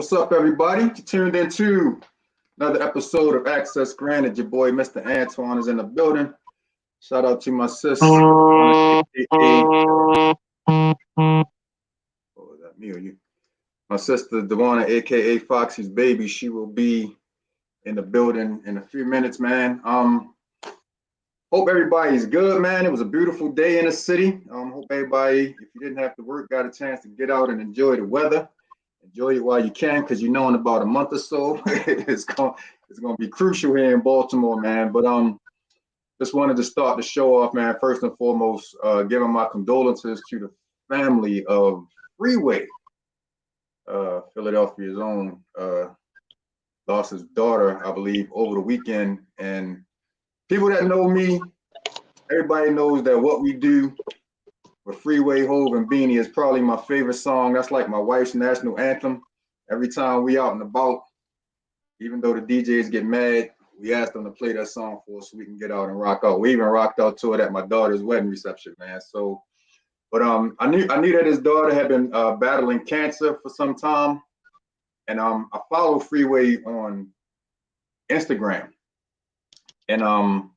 What's up, everybody? You tuned into another episode of Access Granted. Your boy, Mr. Antoine, is in the building. Shout out to my sis, aka, oh, is that me or you? My sister, Devonna, aka Foxy's baby. She will be in the building in a few minutes, man. Hope everybody's good, man. It was a beautiful day in the city. Hope everybody, if you didn't have to work, got a chance to get out and enjoy the weather. Enjoy it while you can, because you know in about a month or so it's going to be crucial here in Baltimore, man. But just wanted to start the show off, man. First and foremost, giving my condolences to the family of Freeway, Philadelphia's own. Lost his daughter, I believe, over the weekend. And people that know me, everybody knows that what we do with Freeway, Hove, and Beanie is probably my favorite song. That's like my wife's national anthem. Every time we out and about, even though the DJs get mad, we ask them to play that song for us so we can get out and rock out. We even rocked out to it at my daughter's wedding reception, man. So, but I knew that his daughter had been battling cancer for some time, and I follow Freeway on Instagram, and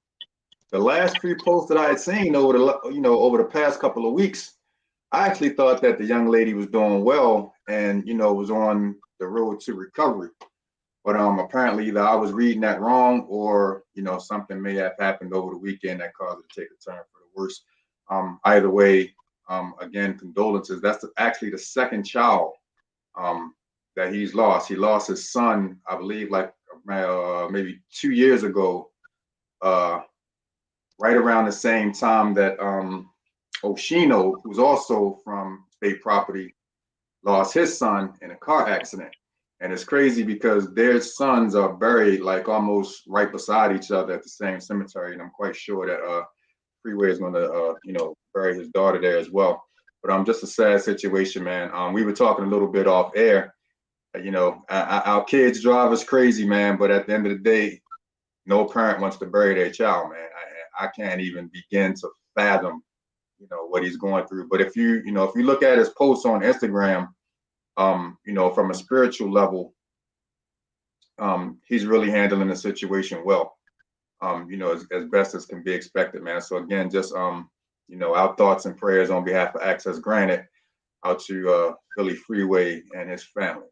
the last few posts that I had seen over the past couple of weeks, I actually thought that the young lady was doing well and was on the road to recovery. But apparently either I was reading that wrong, or something may have happened over the weekend that caused it to take a turn for the worse. Either way, again, condolences. That's actually the second child that he's lost. He lost his son, I believe, like maybe 2 years ago. Right around the same time that Oshino, who's also from State Property, lost his son in a car accident. And it's crazy because their sons are buried like almost right beside each other at the same cemetery. And I'm quite sure that Freeway is going to, bury his daughter there as well. But just a sad situation, man. We were talking a little bit off air. Our kids drive us crazy, man. But at the end of the day, no parent wants to bury their child, man. I can't even begin to fathom, what he's going through. But if you look at his posts on Instagram, from a spiritual level, he's really handling the situation well, as best as can be expected, man. So again, just, our thoughts and prayers on behalf of Access Granted out to Philly Freeway and his family,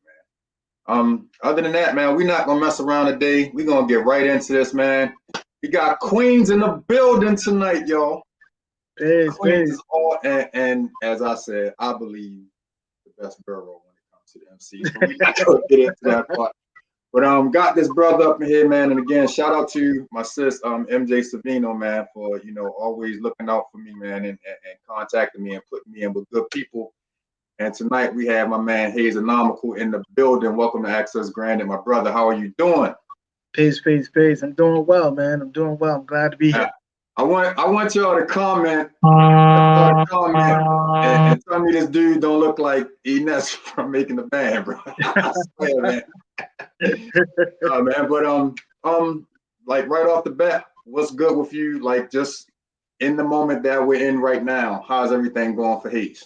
man. Other than that, man, we're not gonna mess around today. We're gonna get right into this, man. We got Queens in the building tonight, y'all. Queens is all, and as I said, I believe the best borough when it comes to the MC. So we're not gonna get into that part. But got this brother up in here, man. And again, shout out to my sis, MJ Savino, man, for always looking out for me, man, and contacting me and putting me in with good people. And tonight we have my man Hazernomical in the building. Welcome to Access Granted, my brother. How are you doing? Peace. I'm doing well, man. I'm doing well. I'm glad to be here. I want y'all to comment, and tell me this dude don't look like Enes from Making the Band, bro. I swear, man. Man, but like right off the bat, what's good with you? Like just in the moment that we're in right now, how's everything going for Haze?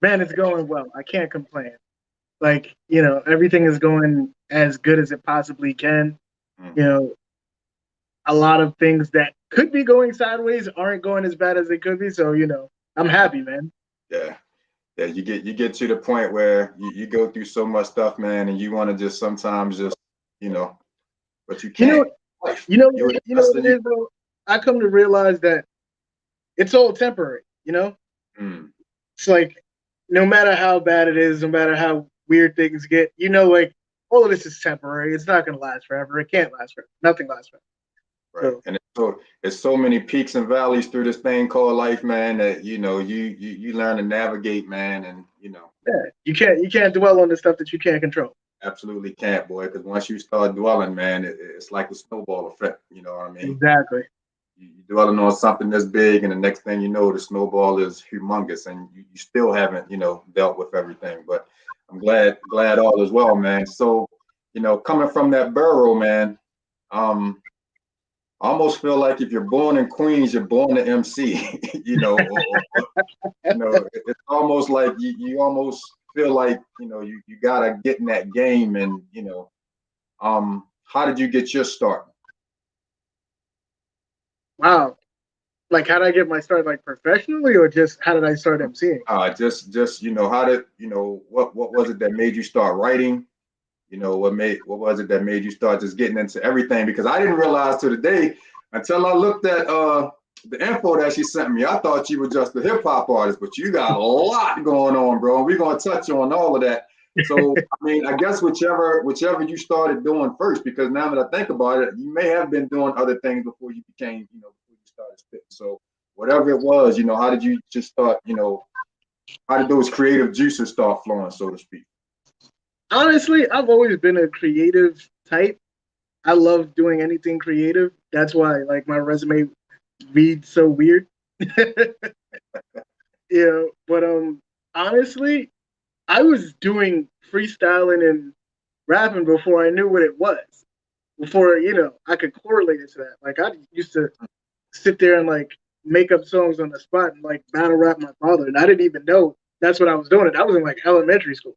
Man, it's going well. I can't complain. Like, everything is going as good as it possibly can. Mm-hmm. A lot of things that could be going sideways aren't going as bad as they could be. So, I'm happy, man. Yeah. You get to the point where you go through so much stuff, man, and you want to just sometimes just, but you can't. What it is, bro? I come to realize that it's all temporary, It's like, no matter how bad it is, no matter how weird things get, like all of this is temporary. It's not going to last forever. It can't last forever. Nothing lasts forever. Right. So, and it's so many peaks and valleys through this thing called life, man, that you learn to navigate, man, and you can't dwell on the stuff that you can't control. Absolutely can't, boy, because once you start dwelling, man, it's like the snowball effect. You know what I mean? Exactly. You dwelling on something that's big, and the next thing you know, the snowball is humongous, and you still haven't dealt with everything. But I'm glad all is well, man. So coming from that borough, man, I almost feel like if you're born in Queens, you're born to MC. It's almost like you almost feel like, you know, you gotta get in that game, and you know, how did you get your start? Wow. Like, how did I get my start, like professionally, or just how did I start emceeing? Just you know, how did you know what was it that made you start writing? You know, what was it that made you start just getting into everything? Because I didn't realize to the day until I looked at the info that she sent me. I thought you were just a hip hop artist, but you got a lot going on, bro. We're gonna touch on all of that. So I mean, I guess whichever you started doing first, because now that I think about it, you may have been doing other things before you became, you know, before you started spitting. So whatever it was, you know, how did you just start, you know, how did those creative juices start flowing, so to speak? Honestly, I've always been a creative type. I love doing anything creative. That's why, like, my resume reads so weird. Yeah, but honestly, I was doing freestyling and rapping before I knew what it was. Before, you know, I could correlate it to that. Like, I used to sit there and like make up songs on the spot and like battle rap my father, and I didn't even know that's what I was doing. I was in like elementary school.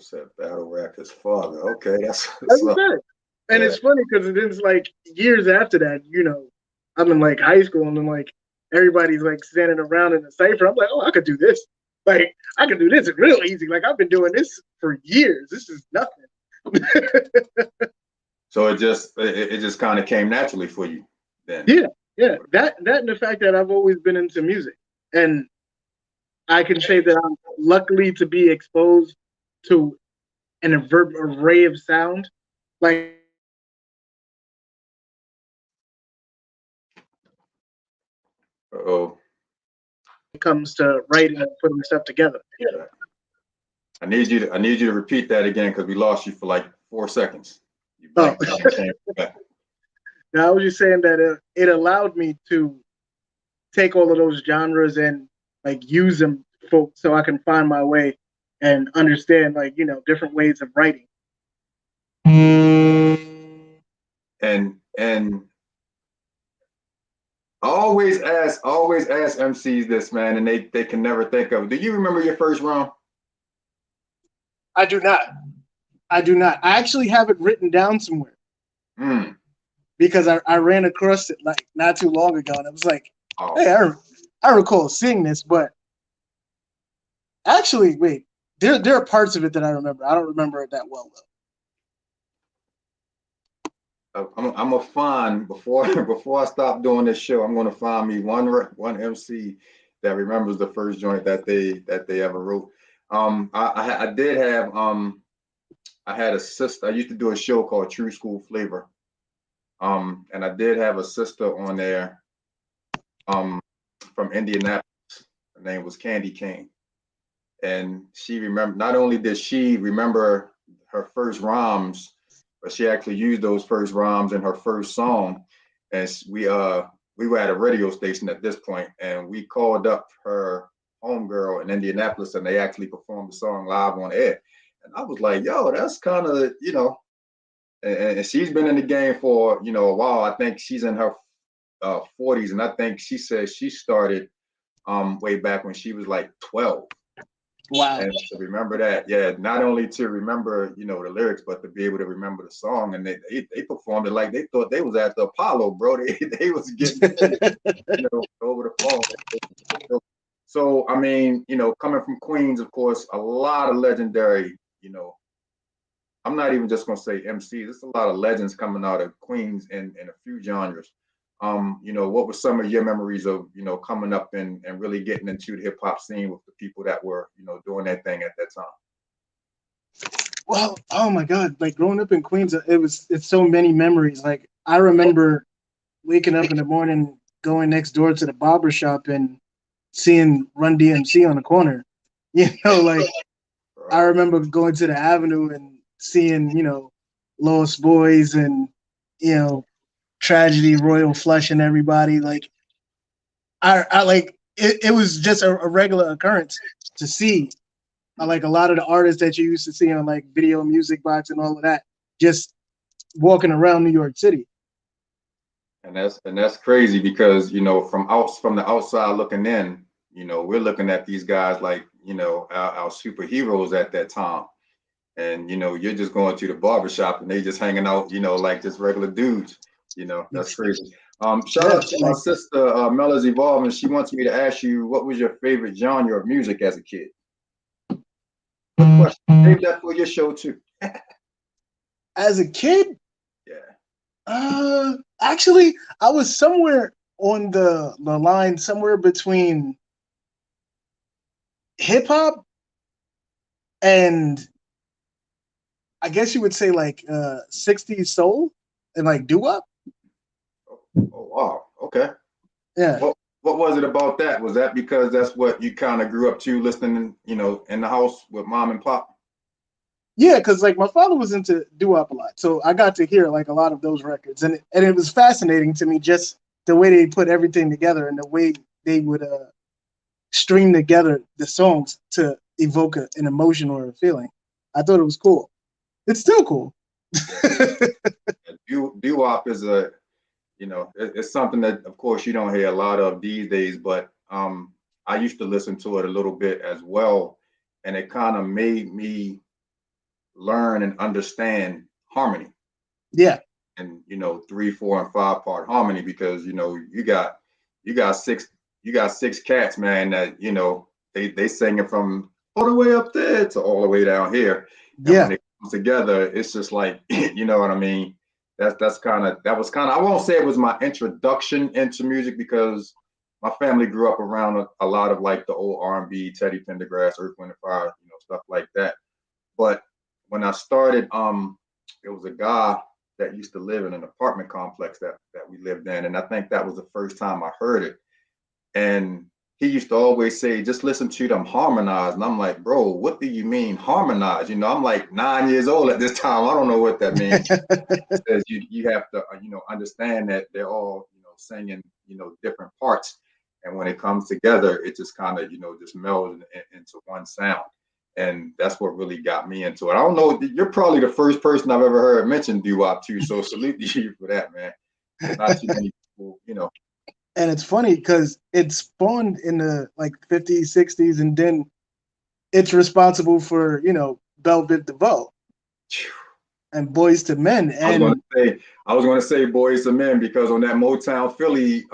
Said battle rap his father. Okay, That's what I said. And yeah. it's funny because it's like years after that, you know, I'm in like high school and then like everybody's like standing around in the cipher. I'm like, oh, I could do this. Like, I could do this real easy. Like, I've been doing this for years. This is nothing. So it just kind of came naturally for you then. Yeah, yeah. That and the fact that I've always been into music, and I can say that I'm luckily to be exposed to an array of sound. Like, Oh, it comes to writing and putting stuff together. yeah. I need you to repeat that again because we lost you for like 4 seconds. You Oh, came back. now I was just saying that it allowed me to take all of those genres and like use them so I can find my way and understand, like, you know, different ways of writing. And always ask MCs this, man, and they can never think of it. Do you remember your first round? I do not. I do not. I actually have it written down somewhere. Because I ran across it like not too long ago, and I was like, oh. Hey, I recall seeing this, but actually, wait, there are parts of it that I remember. I don't remember it that well though. I'm gonna find before I stop doing this show. I'm gonna find me one MC that remembers the first joint that they ever wrote. I did have I had a sister. I used to do a show called True School Flavor. And I did have a sister on there from Indianapolis. Her name was Candy Cane. And she remember, not only did she remember her first rhymes, but she actually used those first rhymes in her first song. And we were at a radio station at this point, and we called up her homegirl in Indianapolis, and they actually performed the song live on air. And I was like, yo, that's kind of, you know, and she's been in the game for, you know, a while. I think she's in her 40s, and I think she said she started way back when she was like 12. Wow. And to remember that, yeah, not only to remember, you know, the lyrics, but to be able to remember the song. And they performed it like they thought they was at the Apollo, bro. They was getting, you know, over the phone. So, I mean, you know, coming from Queens, of course, a lot of legendary, you know, I'm not even just gonna say MCs. There's a lot of legends coming out of Queens in a few genres. You know, what were some of your memories of, you know, coming up and really getting into the hip hop scene with the people that were, you know, doing their thing at that time? Well, oh my God, like growing up in Queens, it's so many memories. Like, I remember waking up in the morning, going next door to the barber shop and seeing Run DMC on the corner. You know, like, I remember going to the Avenue and seeing, you know, Lost Boys and, you know, Tragedy, Royal Flush, and everybody. Like, I like it was just a regular occurrence to see. Like, a lot of the artists that you used to see on like Video Music Box and all of that, just walking around New York City. And that's crazy because, you know, from the outside looking in, you know, we're looking at these guys like, our superheroes at that time. And you're just going to the barbershop and they just hanging out, like just regular dudes. That's crazy. Shout out to my sister Mella's Evolving. She wants me to ask you, what was your favorite genre of music as a kid? Good question. Save that for your show too. As a kid? Yeah. Actually, I was somewhere on the line, somewhere between hip hop and I guess you would say like 60s soul and like doo-wop. Oh wow. Okay. Yeah. What was it about that? Was that because that's what you kind of grew up to listening, in the house with mom and pop? Yeah, because like my father was into doo-wop a lot, so I got to hear like a lot of those records, and it was fascinating to me just the way they put everything together and the way they would string together the songs to evoke an emotion or a feeling. I thought it was cool. It's still cool. Doo-wop is it's something that, of course, you don't hear a lot of these days, but I used to listen to it a little bit as well, and it kind of made me learn and understand harmony. Yeah. And 3, 4, and 5 part harmony, because you got six cats, man, that they singing from all the way up there to all the way down here. And yeah. When it comes together, it's just like you know what I mean. That was kind of I won't say it was my introduction into music, because my family grew up around a lot of like the old R&B, Teddy Pendergrass, Earth, Wind and Fire, stuff like that. But when I started, it was a guy that used to live in an apartment complex that we lived in, and I think that was the first time I heard it. And he used to always say, just listen to them harmonize. And I'm like, bro, what do you mean harmonize? I'm like 9 years old at this time. I don't know what that means. He says you have to, understand that they're all, singing, different parts. And when it comes together, it just kind of, just melds into one sound. And that's what really got me into it. I don't know, you're probably the first person I've ever heard mention doo-wop too. So salute to you for that, man. Not too many people, And it's funny because it spawned in the like 50s, 60s, and then it's responsible for, Belle Biv DeVoe and Boys to Men. And I was gonna say Boys to Men, because on that Motown Philly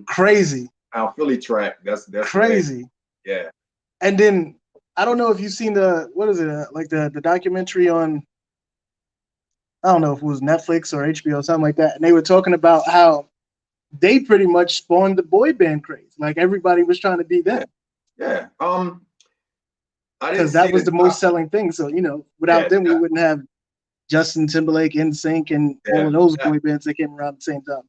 crazy Philly track, that's crazy. Yeah. And then I don't know if you've seen the documentary on, I don't know if it was Netflix or HBO or something like that, and they were talking about how they pretty much spawned the boy band craze. Like everybody was trying to be them. Yeah. Because that was the most selling thing. So, without them, we wouldn't have Justin Timberlake, NSYNC, and all of those boy bands that came around at the same time.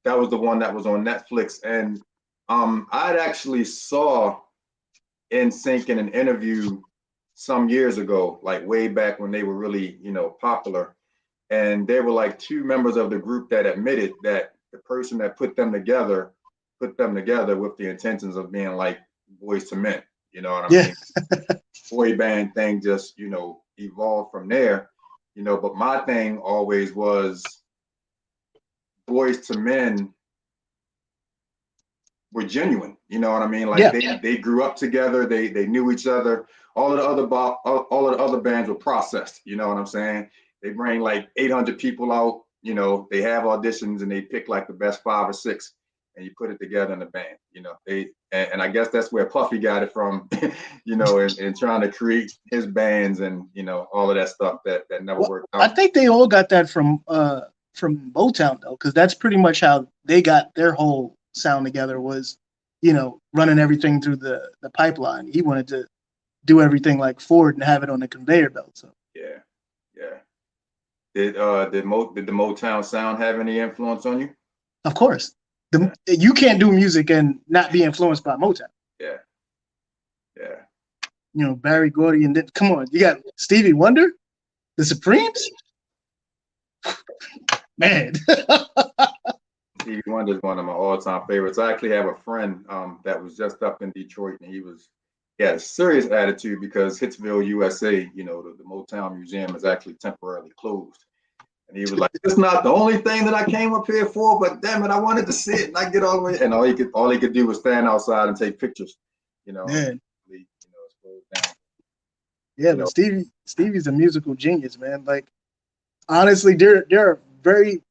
That was the one that was on Netflix. And I'd actually saw NSYNC in an interview some years ago, like way back when they were really, popular. And there were like 2 members of the group that admitted that the person that put them together with the intentions of being like Boys to Men. You know what I mean? Boy band thing just, evolved from there. But my thing always was Boys to Men were genuine. You know what I mean? Like they grew up together. They knew each other. All of the other bands were processed. You know what I'm saying? They bring like 800 people out. They have auditions and they pick like the best 5 or 6, and you put it together in a band. And I guess that's where Puffy got it from. And trying to create his bands and all of that stuff that never worked out. I think they all got that from Motown though, because that's pretty much how they got their whole sound together, was running everything through the pipeline. He wanted to do everything like Ford and have it on the conveyor belt. So yeah. Did the Motown sound have any influence on you? Of course. You can't do music and not be influenced by Motown. Yeah. Barry Gordy, and then come on, you got Stevie Wonder, the Supremes. Man. Stevie Wonder is one of my all-time favorites. I actually have a friend that was just up in Detroit, and he had a serious attitude because Hitsville, USA, the Motown Museum is actually temporarily closed. And he was like, "It's not the only thing that I came up here for, but damn it, I wanted to see it, and I get all the way." And all he could do was stand outside and take pictures. Man. It's closed down. Yeah, but Stevie's a musical genius, man. Like honestly, there are very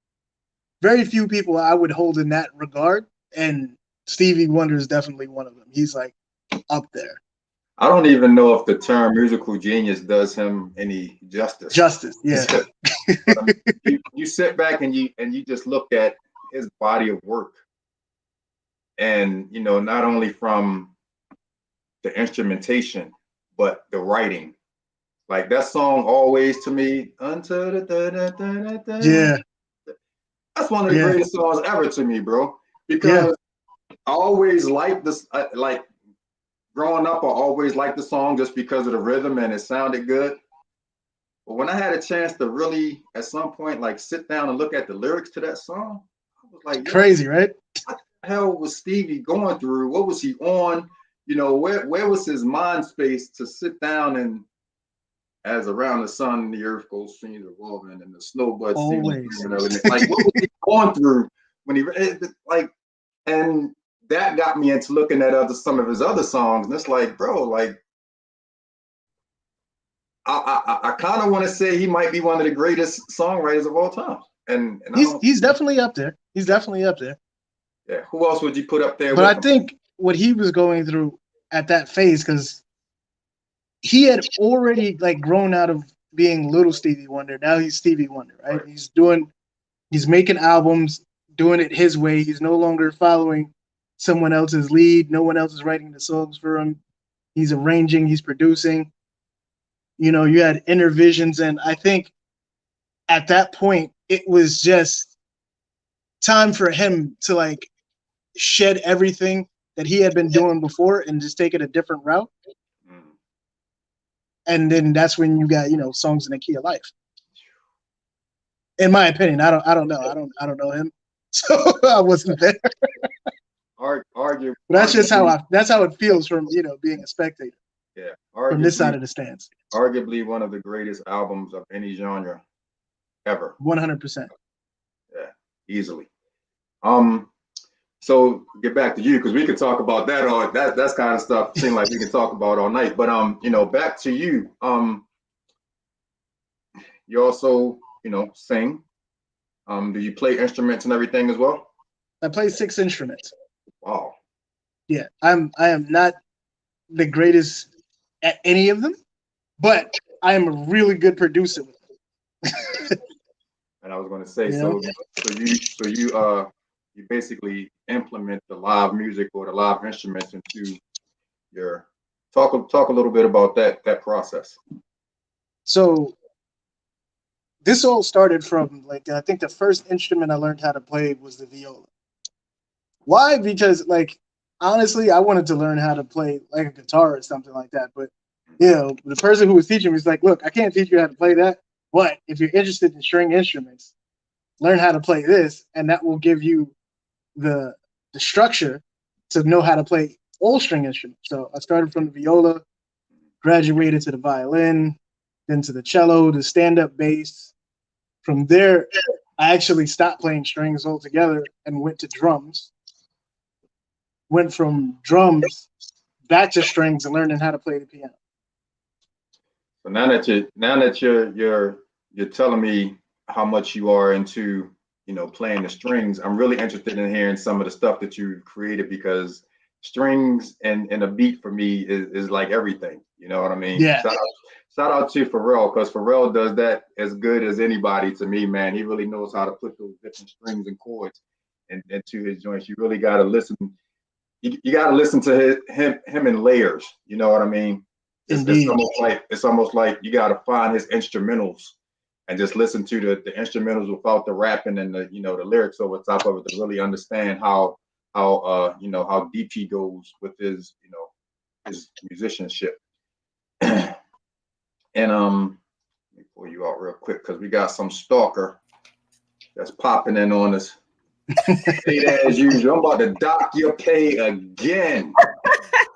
few people I would hold in that regard, and Stevie Wonder is definitely one of them. He's like up there. I don't even know if the term musical genius does him any justice. Yeah. You sit back and you just look at his body of work, and not only from the instrumentation but the writing. Like that song, always to me, until Yeah. That's one of the greatest songs ever to me, bro. Because I always liked this. Like growing up, I always liked the song just because of the rhythm and it sounded good. But when I had a chance to really, at some point, like sit down and look at the lyrics to that song, I was like, crazy, right? What the hell was Stevie going through? What was he on? Where was his mind space to sit down and, as around the sun, the earth goes streams revolving, and the snow buds seem like, what was he going through when he like? And that got me into looking at some of his other songs, and it's like, bro, like I kind of want to say he might be one of the greatest songwriters of all time. And he's definitely up there. He's definitely up there. Yeah. Who else would you put up there? But I think what he was going through at that phase, because he had already like grown out of being little Stevie Wonder. Now he's Stevie Wonder, right? He's making albums, doing it his way. He's no longer following someone else's lead. No one else is writing the songs for him. He's arranging, he's producing. You had inner visions, and I think at that point it was just time for him to like shed everything that he had been doing before and just take it a different route. And then that's when you got Songs in the Key of Life. In my opinion, I don't know. I don't know him, so I wasn't there. That's just how it feels from being a spectator. Yeah, from this side of the stands. Arguably one of the greatest albums of any genre ever. 100%. Yeah, easily. So get back to you, because we could talk about that all that's kind of stuff seems like we can talk about all night. But back to you. You also sing. Do you play instruments and everything as well? I play 6 instruments. Wow. Yeah, I am not the greatest at any of them, but I am a really good producer with them. And I was going to say, so you basically implement the live music or the live instruments into your talk a little bit about that process. So this all started from like, I think the first instrument I learned how to play was the viola. Why? Because like honestly, I wanted to learn how to play like a guitar or something like that, but the person who was teaching me was like, look, I can't teach you how to play that, but if you're interested in string instruments, learn how to play this, and that will give you the structure to know how to play all string instruments. So I started from the viola, graduated to the violin, then to the cello, the stand-up bass. From there, I actually stopped playing strings altogether and went to drums. Went from drums back to strings and learning how to play the piano. So now that you're telling me how much you are into playing the strings, I'm really interested in hearing some of the stuff that you've created, because strings and a beat for me is like everything. You know what I mean? Yeah. Shout out to Pharrell, because Pharrell does that as good as anybody to me, man. He really knows how to put those different strings and chords into his joints. You really got to listen. You got to listen to him in layers. You know what I mean? It's almost like you got to find his instrumentals and just listen to the instrumentals without the rapping and the the lyrics over top of it to really understand how deep he goes with his his musicianship. And let me pull you out real quick, because we got some stalker that's popping in on us. Say that as usual. I'm about to dock your pay again.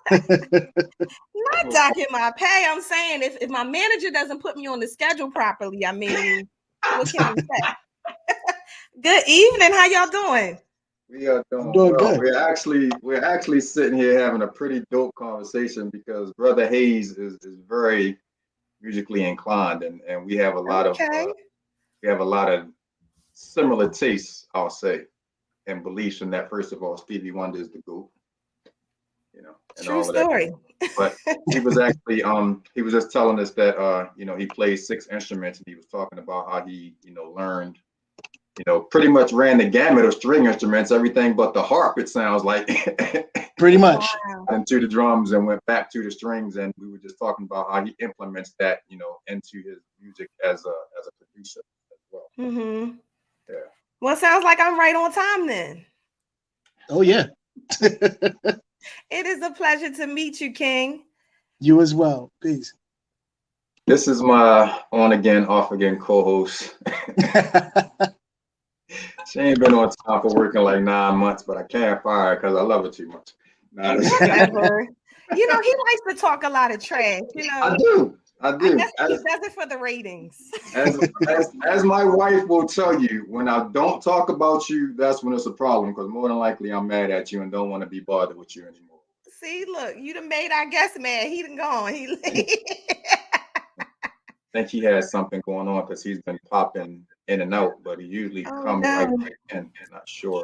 Not docking my pay. I'm saying if my manager doesn't put me on the schedule properly, I mean, what can we say? Good evening. How y'all doing? We are doing well. Good. We're actually sitting here having a pretty dope conversation, because Brother Haze is very musically inclined, and we have a lot of similar tastes, I'll say, and beliefs in that. First of all, Stevie Wonder is the GOAT, you know, and True all of story. that. But he was actually he was just telling us that you know, he plays 6 instruments, and he was talking about how he, you know, learned, you know, pretty much ran the gamut of string instruments, everything but the harp, it sounds like. Pretty much. Wow. Into the drums and went back to the strings, and we were just talking about how he implements that, you know, into his music as a producer as well. Mm-hmm. Yeah. Well, it sounds like I'm right on time then. Oh yeah. It is a pleasure to meet you, King. You as well. Peace. This is my on again, off again co-host. She ain't been on time for working like 9 months, but I can't fire her because I love her too much. Whatever. You know, he likes to talk a lot of trash. You know, I do. I guess he does it for the ratings. As my wife will tell you, when I don't talk about you, that's when it's a problem, because more than likely I'm mad at you and don't want to be bothered with you anymore. See, look, you done made our guest mad. He done gone. I think he has something going on because he's been popping in and out, but he usually comes right back in. I'm not sure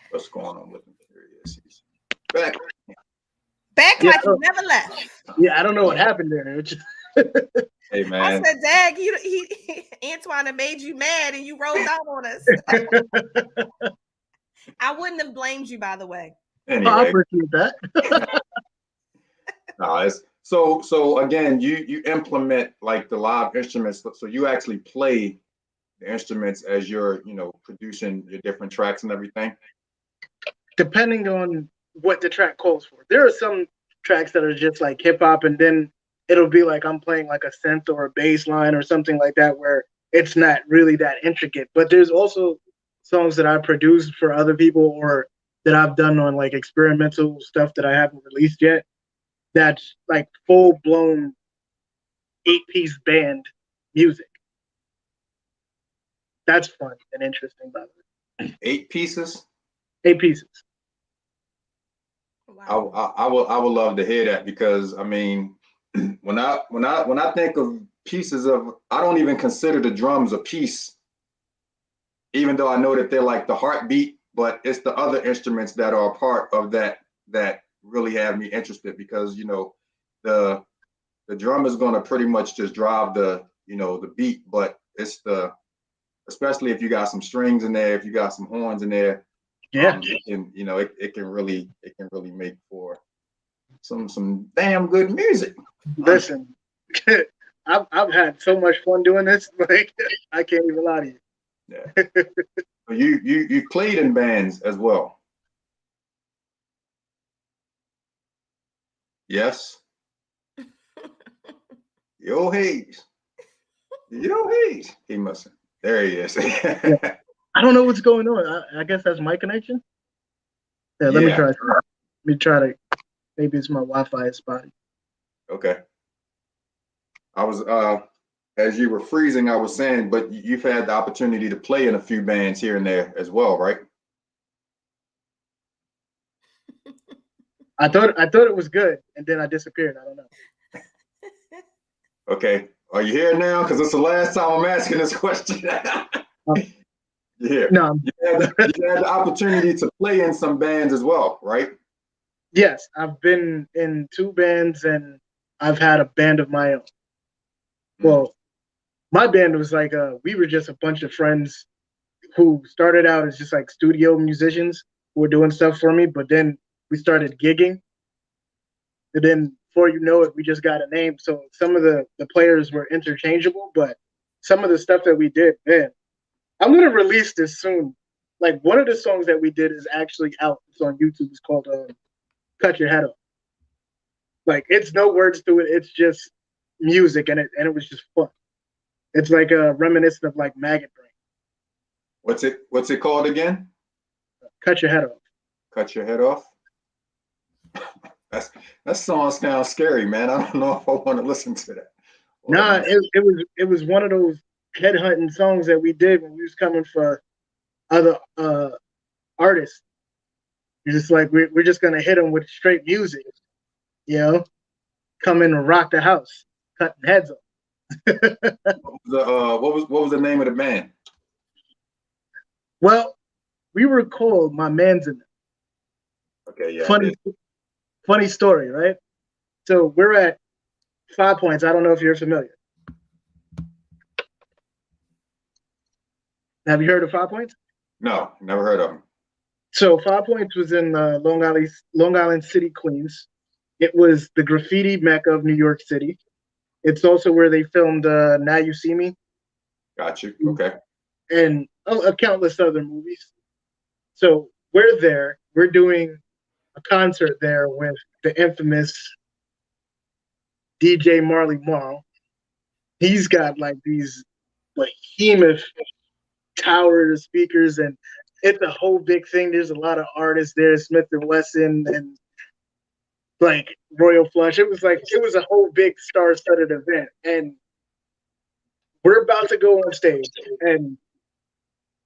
what's going on with him. Here he is. He's back. Back like he never left. Yeah, I don't know what happened there. Hey man. I said, Dag, Antoine made you mad and you rolled out on us. I wouldn't have blamed you, by the way. Anyway. I appreciate that. No, so again, you implement like the live instruments, so you actually play the instruments as you're, you know, producing your different tracks and everything. Depending on what the track calls for. There are some tracks that are just like hip hop, and then it'll be like I'm playing like a synth or a bass line or something like that where it's not really that intricate. But there's also songs that I produced for other people or that I've done on like experimental stuff that I haven't released yet. That's like full blown 8-piece band music. That's fun and interesting, by the way. 8 pieces? 8 pieces. Wow. I would love to hear that, because I mean, when I think of pieces of, I don't even consider the drums a piece, even though I know that they're like the heartbeat, but it's the other instruments that are a part of that really have me interested, because, you know, the drum is going to pretty much just drive the, you know, the beat, but it's especially if you got some strings in there, if you got some horns in there, yeah, it can, you know, it can really make for some damn good music. Listen, I've had so much fun doing this, like I can't even lie to you. Yeah. You played in bands as well. Yes. Yo Haze. Yo Haze. He mustn't. There he is. Yeah. I don't know what's going on. I guess that's my connection. Yeah, let me try. Let me try to. Maybe it's my Wi-Fi spotty. Okay. I was as you were freezing, I was saying, but you've had the opportunity to play in a few bands here and there as well, right? I thought it was good, and then I disappeared. I don't know. Okay. Are you here now? Because it's the last time I'm asking this question. You're here. No. You had the opportunity to play in some bands as well, right? Yes, I've been in 2 bands, and I've had a band of my own. Well, my band was like we were just a bunch of friends who started out as just like studio musicians who were doing stuff for me, but then we started gigging, and then before you know it, we just got a name. So some of the players were interchangeable, but some of the stuff that we did, man, I'm gonna release this soon. Like one of the songs that we did is actually out. It's on YouTube. It's called "Cut Your Head Off." Like it's no words to it. It's just music, and it was just fun. It's like reminiscent of like Maggot Brain. What's it called again? Cut Your Head Off. Cut Your Head Off. That song sounds scary, man. I don't know if I want to listen to that. Nah, it was one of those headhunting songs that we did when we was coming for other artists. You're just like we're just gonna hit them with straight music, you know, come in and rock the house, cutting heads off. What was the name of the band? Well, we were called My Man's in Them. Okay, yeah. Funny story, right? So we're at 5 Points. I don't know if you're familiar. Have you heard of 5 Points? No, never heard of them. So 5 Points was in Long Island City, Queens. It was the graffiti mecca of New York City. It's also where they filmed Now You See Me. Got you. Okay. And a countless other movies. So we're there. We're doing a concert there with the infamous DJ Marley Marl. He's got like these behemoth tower speakers, and it's a whole big thing. There's a lot of artists there, Smith and Wesson and like Royal Flush. It was a whole big star-studded event, and we're about to go on stage, and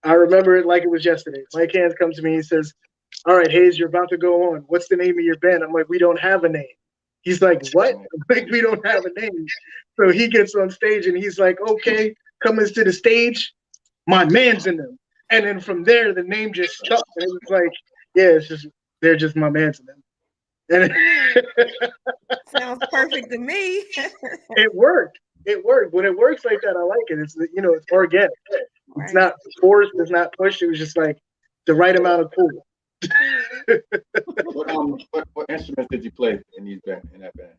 I remember it like it was yesterday. Mike Hands comes to me, he says, "All right, Haze, you're about to go on. What's the name of your band?" I'm like, "We don't have a name." He's like, "What?" I'm like, "We don't have a name." So he gets on stage and he's like, "Okay, coming to the stage, My Man's in Them." And then from there, the name just stuck. And it was like, yeah, they're just My Man's in Them. And sounds perfect to me. It worked. It worked. When it works like that, I like it. It's it's organic. Right. It's not forced. It's not pushed. It was just like the right amount of cool. What instruments did you play in that band?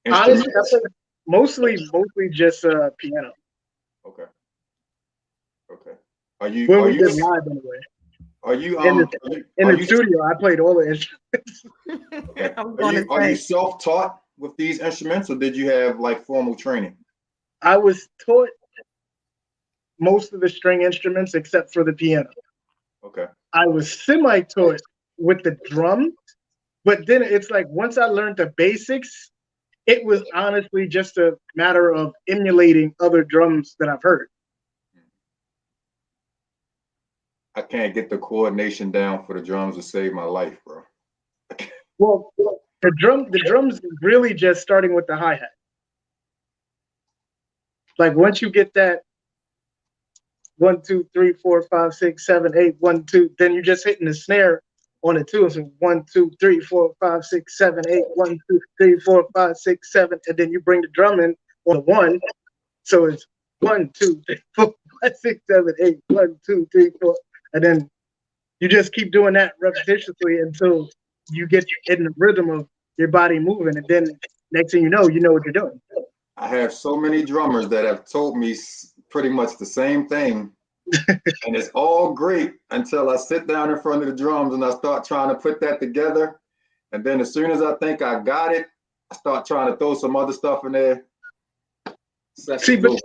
Honestly, I played mostly just piano. Okay. Are you did live anyway? Are you in the studio? I played all the instruments. Okay. Are you self-taught with these instruments, or did you have like formal training? I was taught most of the string instruments except for the piano. Okay. I was semi-taught with the drums, but then it's like once I learned the basics, it was honestly just a matter of emulating other drums that I've heard. I can't get the coordination down for the drums to save my life, bro. Well, the drums really just starting with the hi-hat. Like once you get that 1, 2, 3, 4, 5, 6, 7, 8, 1, 2, then you're just hitting the snare on it too. So 1, 2, 3, 4, 5, 6, 7, 8, 1, 2, 3, 4, 5, 6, 7, and then you bring the drum in on the 1. So it's 1, 2, 3, 4, 5, 6, 7, 8, 1, 2, 3, 4, and then you just keep doing that repetitiously until you get in the rhythm of your body moving, and then next thing you know what you're doing. I have so many drummers that have told me pretty much the same thing, and it's all great until I sit down in front of the drums and I start trying to put that together, and then as soon as I think I got it, I start trying to throw some other stuff in there. See, but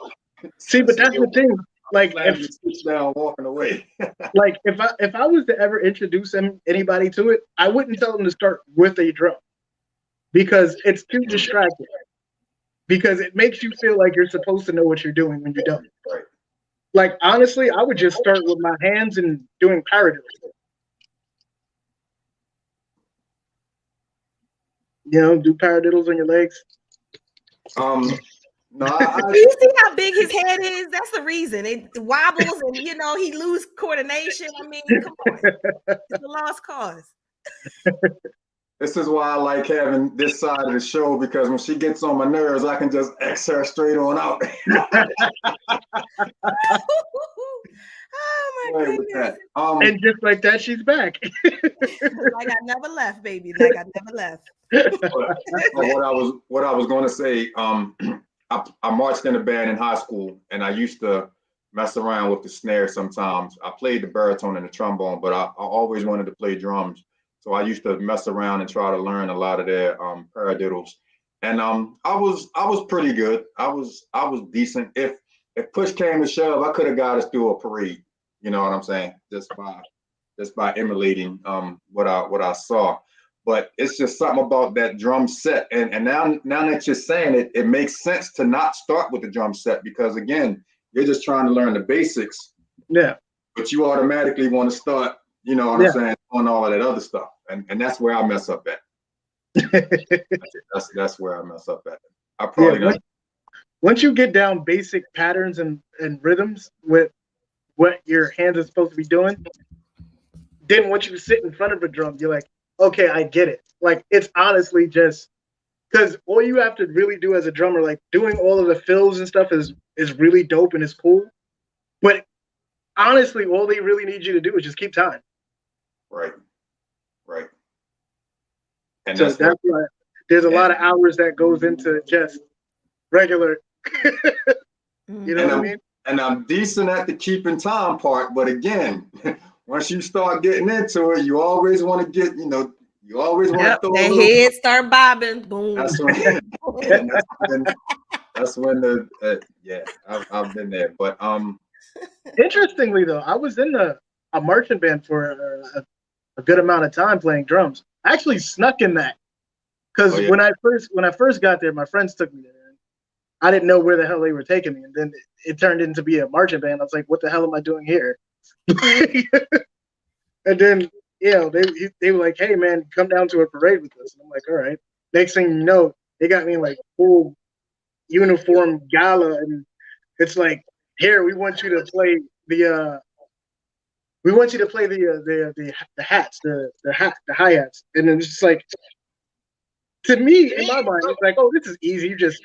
that's the thing. Like if down walking away. Like if I was to ever introduce anybody to it, I wouldn't tell them to start with a drum because it's too distracting. Because it makes you feel like you're supposed to know what you're doing when you're done. Right. Like honestly, I would just start with my hands and doing paradiddles. Do paradiddles on your legs. No, do you see how big his head is? That's the reason. It wobbles and he lose coordination. I mean, come on. It's a lost cause. This is why I like having this side of the show, because when she gets on my nerves, I can just X her straight on out. Oh my goodness. And just like that, she's back. Like I never left, baby. Like I never left. What I was going to say, I marched in a band in high school, and I used to mess around with the snare sometimes. I played the baritone and the trombone, but I always wanted to play drums. So I used to mess around and try to learn a lot of their paradiddles. And I was pretty good. I was decent. If push came to shove, I could have got us through a parade. You know what I'm saying? Just by emulating what I saw. But it's just something about that drum set. And now that you're saying it, it makes sense to not start with the drum set, because again, you're just trying to learn the basics. Yeah. But you automatically want to start, you know what I'm saying, on all of that other stuff. And that's where I mess up at. That's where I mess up at. I probably once you get down basic patterns and rhythms with what your hands are supposed to be doing, then once you sit in front of a drum, you're like, okay, I get it. Like, it's honestly just because all you have to really do as a drummer, like doing all of the fills and stuff is really dope and is cool. But honestly, all they really need you to do is just keep time. Right. And so that's why there's a lot of hours that goes into just regular. You know what I mean? And I'm decent at the keeping time part, but again, once you start getting into it, you always want to get, you always want to throw the head start bobbing. Boom. That's when I've been there. But interestingly though, I was in a marching band for a good amount of time playing drums. I actually snuck in that because when I first got there, my friends took me there. I didn't know where the hell they were taking me, and then it turned into be a marching band. I was like, "What the hell am I doing here?" And then, they were like, "Hey, man, come down to a parade with us." And I'm like, "All right." Next thing you know, they got me in like full uniform gala, and it's like, "Here, we want you to play the hats, the hi-hats," and then it's just like, to me, in my mind, it's like, "Oh, this is easy. You just."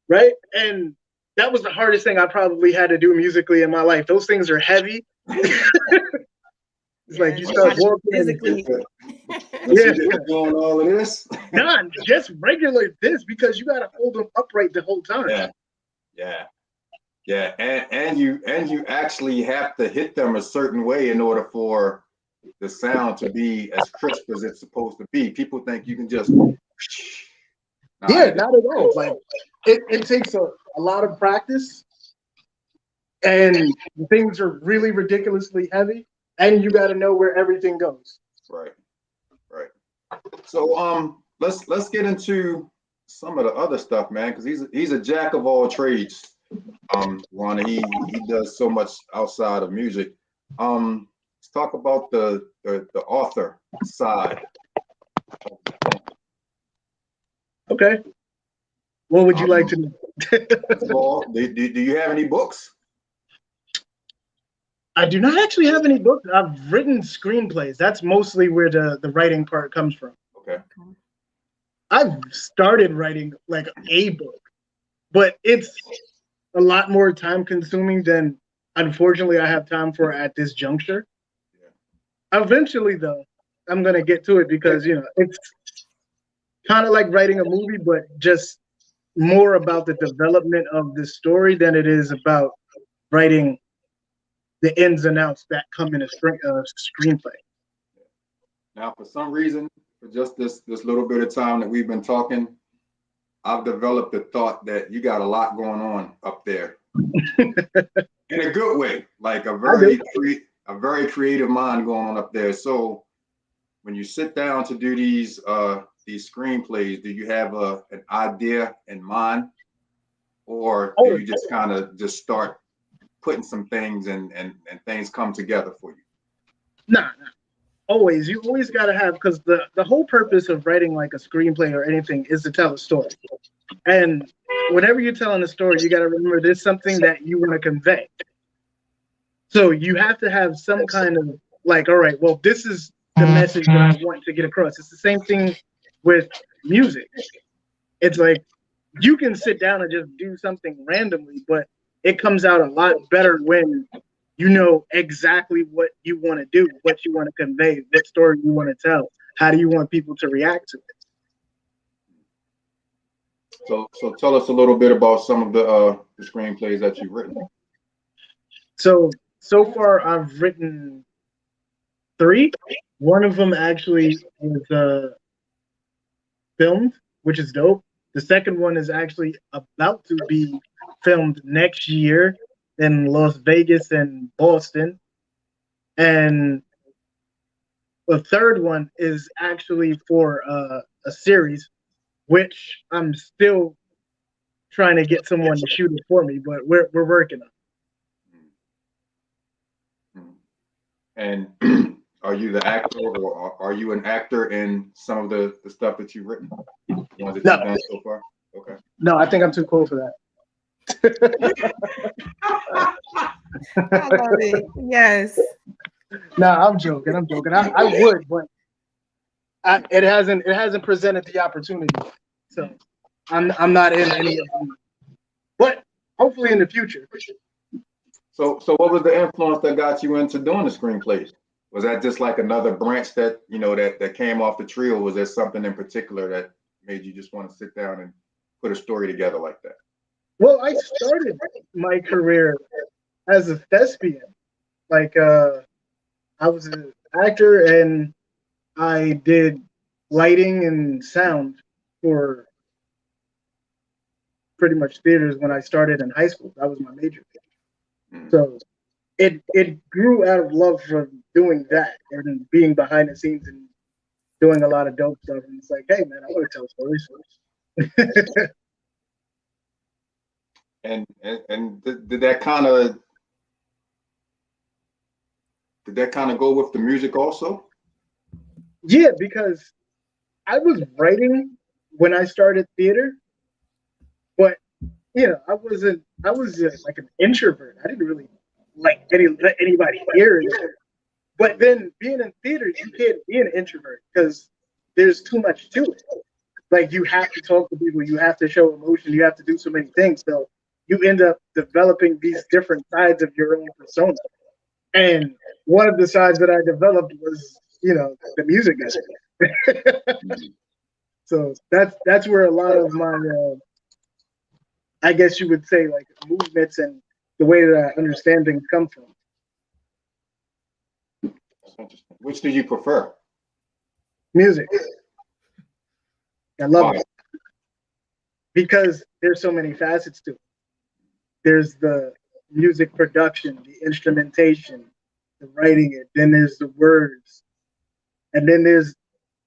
Right? And that was the hardest thing I probably had to do musically in my life. Those things are heavy. It's like you start walking physically. Doing all of this. Not just regular this, because you got to hold them upright the whole time. Yeah. And you actually have to hit them a certain way in order for the sound to be as crisp as it's supposed to be. People think you can just. Not at all. Like it takes a lot of practice, and things are really ridiculously heavy, and you got to know where everything goes. Right. So let's get into some of the other stuff, man, because he's a jack of all trades. Ron, he does so much outside of music. Let's talk about the author side. Okay. What would you like to know? First of all, do you have any books? I do not actually have any books. I've written screenplays. That's mostly where the writing part comes from. Okay. I've started writing like a book, but it's a lot more time consuming than, unfortunately, I have time for at this juncture. Yeah. Eventually, though, I'm going to get to it because, it's kind of like writing a movie, but just more about the development of the story than it is about writing the ins and outs that come in a screenplay. Now, for some reason, for just this little bit of time that we've been talking, I've developed the thought that you got a lot going on up there, in a good way, like a very creative mind going on up there. So, when you sit down to do these screenplays, do you have an idea in mind, or do you just kind of just start putting some things and things come together for you? Nah. Always. You always got to have, because the whole purpose of writing like a screenplay or anything is to tell a story. And whenever you're telling a story, you got to remember there's something that you want to convey. So you have to have some kind of like, all right, well, this is the message that I want to get across. It's the same thing with music. It's like you can sit down and just do something randomly, but it comes out a lot better when you know exactly what you want to do, what you want to convey, what story you want to tell. How do you want people to react to it? So tell us a little bit about some of the screenplays that you've written. So far I've written 3. One of them actually is filmed, which is dope. The second one is actually about to be filmed next year in Las Vegas and Boston. And the third one is actually for a series, which I'm still trying to get someone to shoot it for me, but we're working on it. And are you the actor, or are you an actor in some of the stuff that you've written? The ones that you've done so far? Okay. No, I think I'm too cool for that. I love it. Yes. No, I'm joking. I would, but it hasn't presented the opportunity. So I'm not in any of them. But hopefully in the future. So what was the influence that got you into doing the screenplays? Was that just like another branch that, you know, that came off the tree, or was there something in particular that made you just want to sit down and put a story together like that? Well, I started my career as a thespian. Like I was an actor and I did lighting and sound for pretty much theaters when I started in high school. That was my major. So it grew out of love for doing that and being behind the scenes and doing a lot of dope stuff. And it's like, hey man, I want to tell stories. And did that kind of go with the music also? Yeah, because I was writing when I started theater, but you know, I was like an introvert. I didn't really like let anybody hear it. But then being in theater, you can't be an introvert because there's too much to it. Like you have to talk to people, you have to show emotion, you have to do so many things. So you end up developing these different sides of your own persona. And one of the sides that I developed was, you know, the music guy. So that's where a lot of my, I guess you would say, like movements and the way that I understand things come from. That's interesting. Which do you prefer? Music. I love Why? it because there's so many facets to it. There's the music production, the instrumentation, the writing it. Then there's the words, and then there's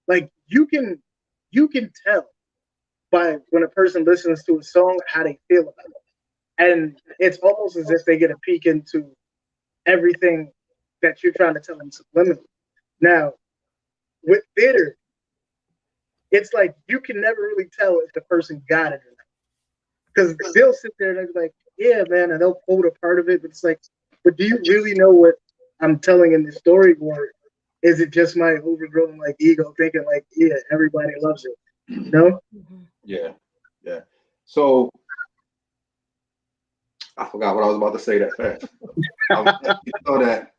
like you can tell by when a person listens to a song how they feel about it, and it's almost as if they get a peek into everything that you're trying to tell them subliminally. Now, with theater, it's like you can never really tell if the person got it or not. Because they'll sit there and they'll be like, yeah, man, and they'll quote a part of it, but it's like, but do you really know what I'm telling in the story, or is it just my overgrown like ego thinking like, yeah, everybody loves it, you know? Yeah. So I forgot what I was about to say that fast. You know that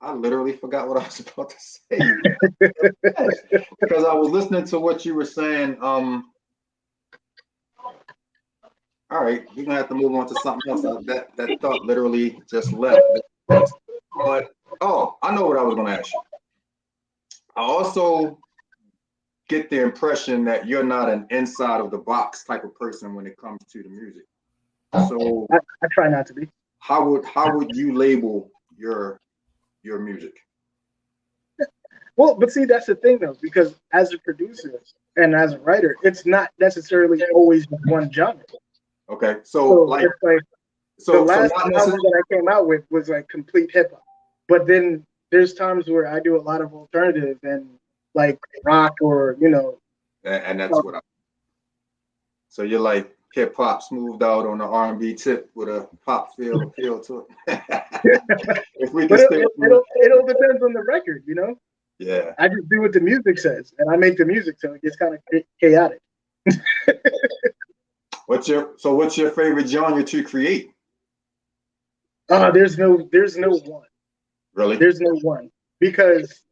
I literally forgot what I was about to say because I was listening to what you were saying. All right, we're gonna have to move on to something else. That thought literally just left. But I know what I was gonna ask you. I also get the impression that you're not an inside of the box type of person when it comes to the music. So I try not to be. How would you label your music? Well, but see, that's the thing though, because as a producer and as a writer, it's not necessarily always one genre. Okay, so like, it's like the last album that I came out with was like complete hip hop, but then there's times where I do a lot of alternative and like rock or you know. And that's what I. So you're like hip hop smoothed out on the R&B tip with a pop feel appeal to it. If we can it all depends on the record, you know. Yeah. I just do what the music says, and I make the music, so it gets kind of chaotic. What's your favorite genre to create? There's no one. Really? There's no one because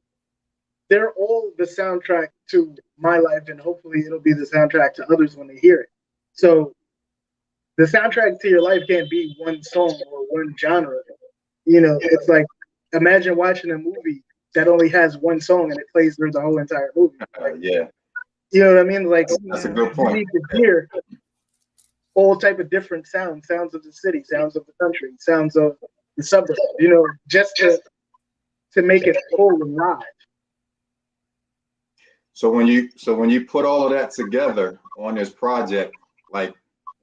they're all the soundtrack to my life, and hopefully it'll be the soundtrack to others when they hear it. So the soundtrack to your life can't be one song or one genre. You know, it's like imagine watching a movie that only has one song and it plays through the whole entire movie. Like, yeah. You know what I mean? Like that's a good point. You need to hear all type of different sounds of the city, sounds of the country, sounds of the suburbs, you know, just to make it full and live. So when you put all of that together on this project, like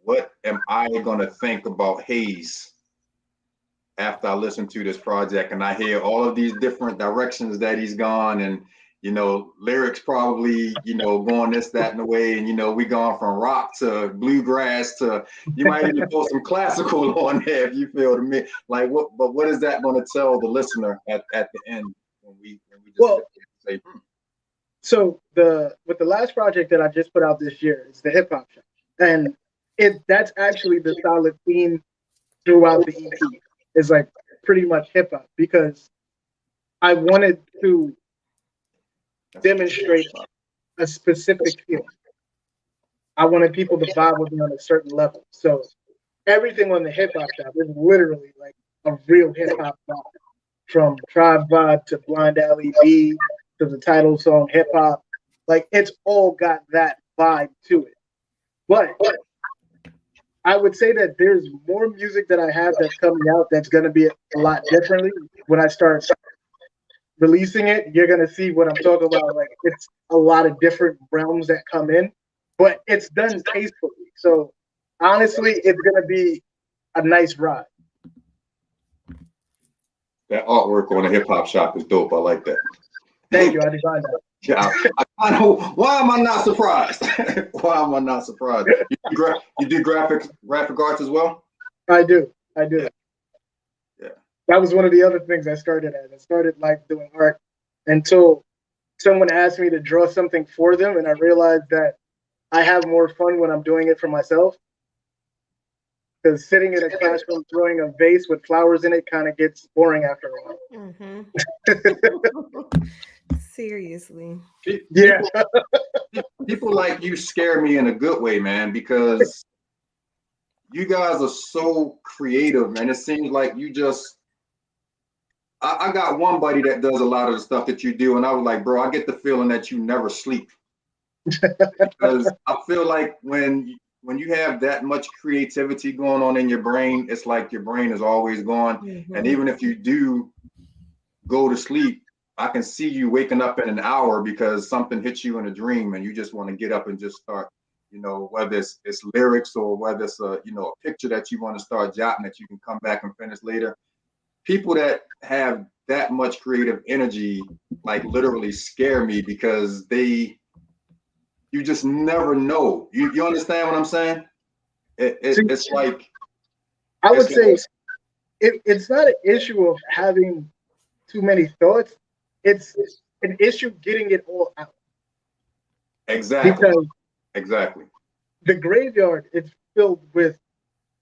what am I gonna think about Haze after I listen to this project and I hear all of these different directions that he's gone and you know, lyrics probably, you know, going this, that, and the way, and you know, we gone from rock to bluegrass to, you might even throw some classical on there if you feel me. Like what is that going to tell the listener at the end when we just say, So with the last project that I just put out this year is the hip hop shop, and that's actually the solid theme throughout the EP. Is like pretty much hip hop because I wanted to demonstrate a specific feel. I wanted people to vibe with me on a certain level. So everything on the hip hop shop is literally like a real hip hop vibe, from Tribe Vibe to Blind Alley B to the title song Hip Hop. Like it's all got that vibe to it. But I would say that there's more music that I have that's coming out that's going to be a lot differently when I start releasing it. You're going to see what I'm talking about. Like it's a lot of different realms that come in, but it's done tastefully. So honestly, it's going to be a nice ride. that artwork on the hip hop shop is dope. I like that. Thank you. I designed that. Yeah, I know. Why am I not surprised? Why am I not surprised? You do graphic arts as well? I do. Yeah. That was one of the other things I started at. I started like doing art until someone asked me to draw something for them, and I realized that I have more fun when I'm doing it for myself. Because sitting in a classroom throwing a vase with flowers in it kind of gets boring after a while. Mm-hmm. Seriously. Yeah. People like you scare me in a good way, man, because you guys are so creative, man. It seems like you just, I got one buddy that does a lot of the stuff that you do, and I was like, bro, I get the feeling that you never sleep. Because I feel like when you have that much creativity going on in your brain, it's like your brain is always going. Mm-hmm. And even if you do go to sleep, I can see you waking up in an hour because something hits you in a dream and you just want to get up and just start, you know, whether it's lyrics or whether it's a picture that you want to start jotting that you can come back and finish later. People that have that much creative energy, like literally scare me because you just never know. You understand what I'm saying? It's like, I would say it's not an issue of having too many thoughts. It's an issue getting it all out. Exactly. Because exactly. The graveyard is filled with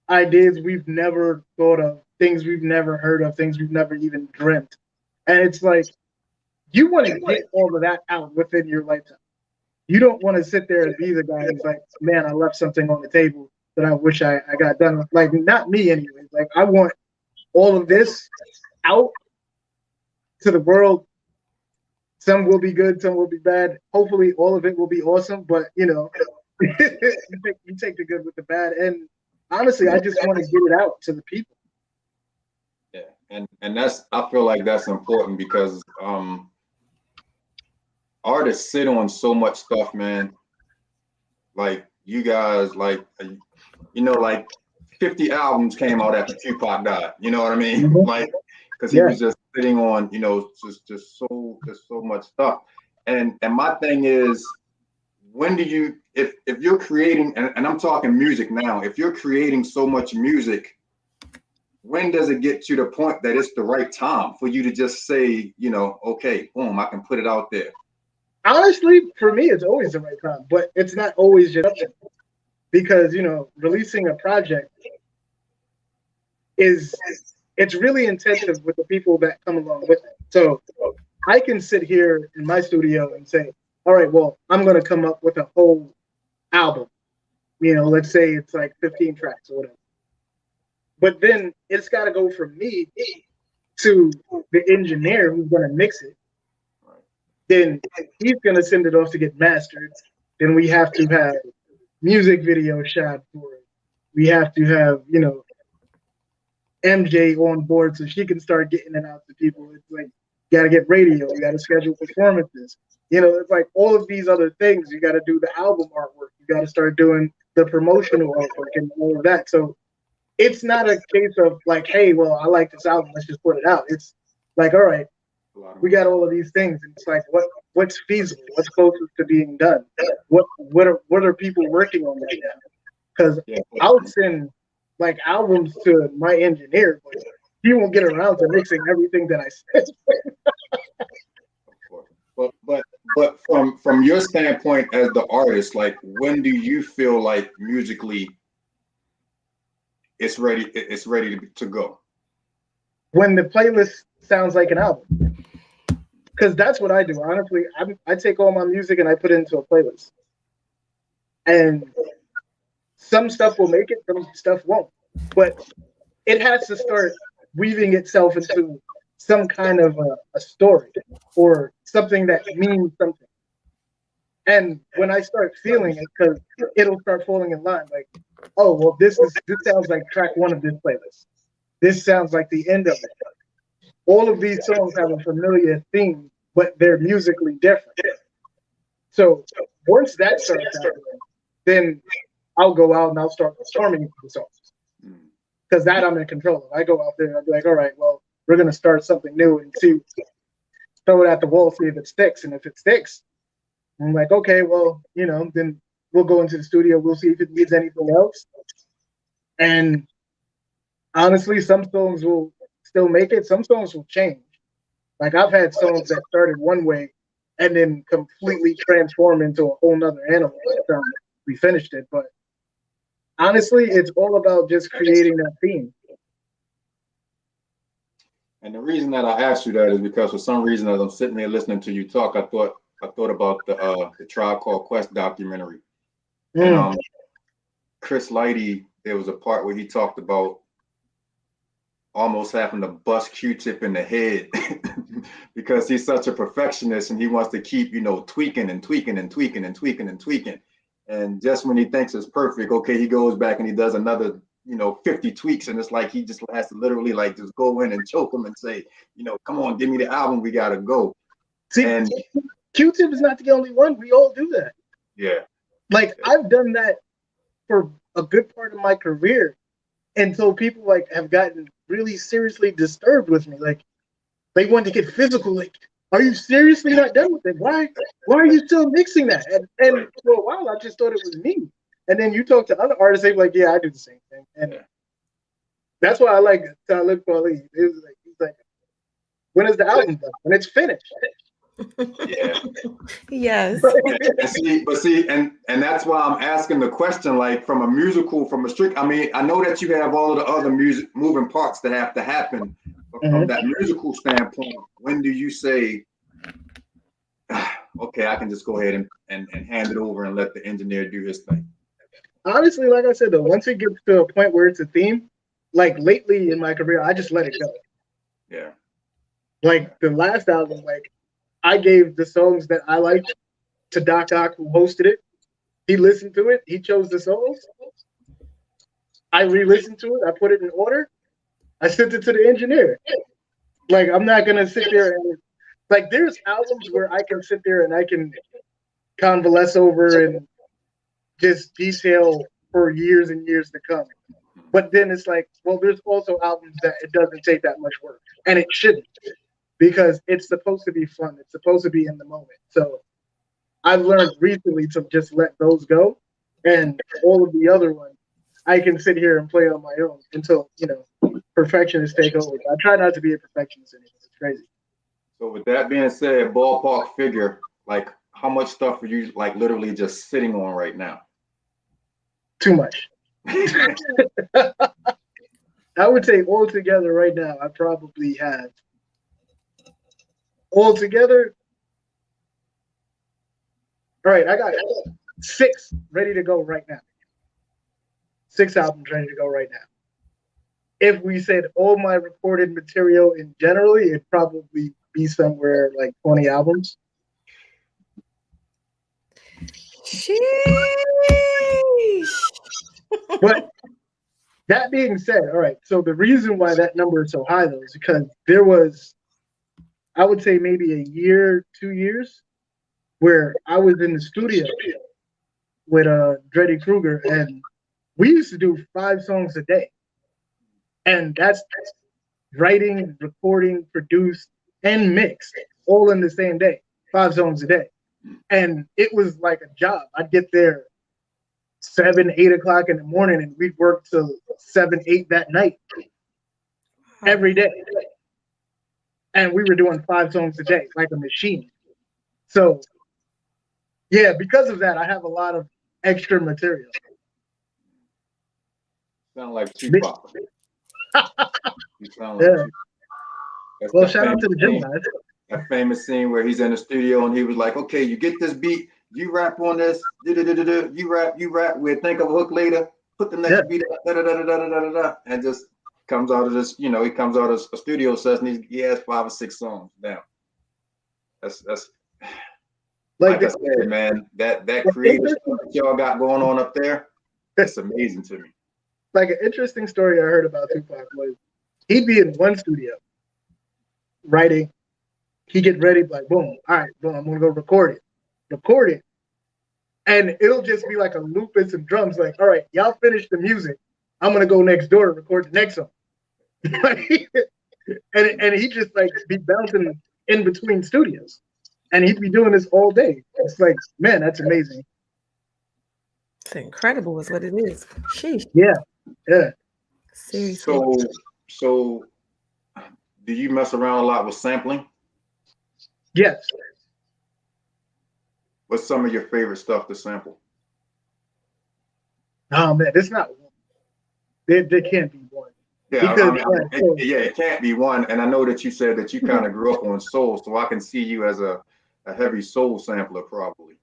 ideas we've never thought of, things we've never heard of, things we've never even dreamt. And it's like, you want to get all of that out within your lifetime. You don't want to sit there and be the guy who's like, man, I left something on the table that I wish I got done with. Like, not me anyways. Like, I want all of this out to the world. Some will be good, some will be bad. Hopefully all of it will be awesome, but you take the good with the bad. And honestly, I just want to get it out to the people. Yeah, and I feel like that's important because artists sit on so much stuff, man. Like you guys, like 50 albums came out after Tupac died. You know what I mean? Mm-hmm. Like, because he was just sitting on, just so much stuff. And my thing is, when do you, if you're creating, and I'm talking music now, if you're creating so much music, when does it get to the point that it's the right time for you to just say, okay, boom, I can put it out there? Honestly, for me, it's always the right time, but it's not always just because, releasing a project it's really intensive with the people that come along with it. So I can sit here in my studio and say, all right, well, I'm going to come up with a whole album. Let's say it's like 15 tracks or whatever. But then it's got to go from me to the engineer who's going to mix it. Then he's going to send it off to get mastered. Then we have to have music video shot for it. We have to have, MJ on board so she can start getting it out to people. It's like, you got to get radio. You got to schedule performances. It's like all of these other things. You got to do the album artwork. You got to start doing the promotional artwork and all of that. So it's not a case of like, hey, well, I like this album. Let's just put it out. It's like, all right, we got all of these things. And it's like, what's feasible, what's closest to being done, what are people working on right now? Because I'll send like albums to my engineer, but he won't get around to mixing everything that I said. But from your standpoint as the artist, like when do you feel like musically it's ready to go? When the playlist sounds like an album. Because that's what I do. Honestly, I take all my music and I put it into a playlist. And some stuff will make it, some stuff won't. But it has to start weaving itself into some kind of a story or something that means something. And when I start feeling it, because it'll start falling in line, like, oh, well, this sounds like track one of this playlist. This sounds like the end of it. All of these songs have a familiar theme, but they're musically different. So once that starts happening, then I'll go out and I'll start performing the songs. Because that I'm in control of. I go out there and I'll be like, all right, well, we're going to start something new and throw it at the wall, see if it sticks. And if it sticks, I'm like, okay, well, then we'll go into the studio. We'll see if it needs anything else. And honestly, some songs will still make it. Some songs will change. Like I've had songs that started one way and then completely transform into a whole nother animal by the time we finished it. But honestly, it's all about just creating that theme. And the reason that I asked you that is because for some reason, as I'm sitting there listening to you talk, I thought about the Tribe Called Quest documentary. And Chris Lighty, there was a part where he talked about almost having to bust Q-Tip in the head because he's such a perfectionist and he wants to keep, tweaking and tweaking and tweaking and tweaking and tweaking. And just when he thinks it's perfect, okay, he goes back and he does another, 50 tweaks. And it's like he just has to literally like just go in and choke him and say, come on, give me the album. We got to go. See, and Q-Tip is not the only one. We all do that. Yeah. Like I've done that for a good part of my career until people like have gotten really seriously disturbed with me. Like they want to get physical. Like, are you seriously not done with it? Why are you still mixing that? And for a while, I just thought it was me. And then you talk to other artists, they're like, yeah, I do the same thing. And that's why I like Talib Kweli. He's like, when is the album done? When it's finished. Yeah. Yes. And that's why I'm asking the question, like from a strict, I mean, I know that you have all of the other music moving parts that have to happen, but from that musical standpoint, when do you say, okay, I can just go ahead and hand it over and let the engineer do his thing? Honestly, like I said, though, once it gets to a point where it's a theme, like lately in my career, I just let it go. Yeah. Like the last album, like I gave the songs that I liked to Doc Ock, who hosted it. He listened to it. He chose the songs. I re-listened to it. I put it in order. I sent it to the engineer. Like, I'm not going to sit there and, like, there's albums where I can sit there and I can convalesce over and just detail for years and years to come. But then it's like, well, there's also albums that it doesn't take that much work. And it shouldn't. Because it's supposed to be fun. It's supposed to be in the moment. So I've learned recently to just let those go. And all of the other ones, I can sit here and play on my own until, perfectionists take over. I try not to be a perfectionist anymore. It's crazy. So with that being said, ballpark figure, like how much stuff are you like literally just sitting on right now? Too much. I would say altogether right now, I probably have altogether. All right, I got 6 ready to go right now. 6 albums ready to go right now. If we said all my recorded material in generally, it'd probably be somewhere like 20 albums. Sheesh. But that being said, all right, so the reason why that number is so high, though, is because there was, I would say maybe a year, 2 years, where I was in the studio with Dreddy Kruger, and we used to do 5 songs a day. And that's writing, recording, produced, and mixed all in the same day. 5 songs a day. And it was like a job. I'd get there 7, 8 o'clock in the morning, and we'd work till 7, 8 that night every day. And we were doing 5 songs a day, like a machine. So, yeah, because of that, I have a lot of extra material. Sound like Tupac. You sound like Tupac. That's well, shout out to the gym guys. That famous scene where he's in the studio and he was like, "Okay, you get this beat, you rap on this, you rap. We'll think of a hook later. Put the next beat up, and just comes out of this. You know, he comes out of a studio session. He has 5 or 6 songs. Damn, that's like I said, man. That creative stuff that y'all got going on up there, that's amazing to me. Like an interesting story I heard about Tupac was he'd be in one studio writing. He get ready, like, boom, all right, boom, I'm gonna go record it. And it'll just be like a loop and some drums, like, all right, y'all finish the music. I'm gonna go next door and record the next song. and he just like be bouncing in between studios. And he'd be doing this all day. It's like, man, that's amazing. It's incredible is what it is. Sheesh. Yeah. Seriously. So do you mess around a lot with sampling? Yes. What's some of your favorite stuff to sample? Oh man, it's not one. There can't be one. Yeah, it can't be one. And I know that you said that you kind of grew up on soul, so I can see you as a heavy soul sampler probably.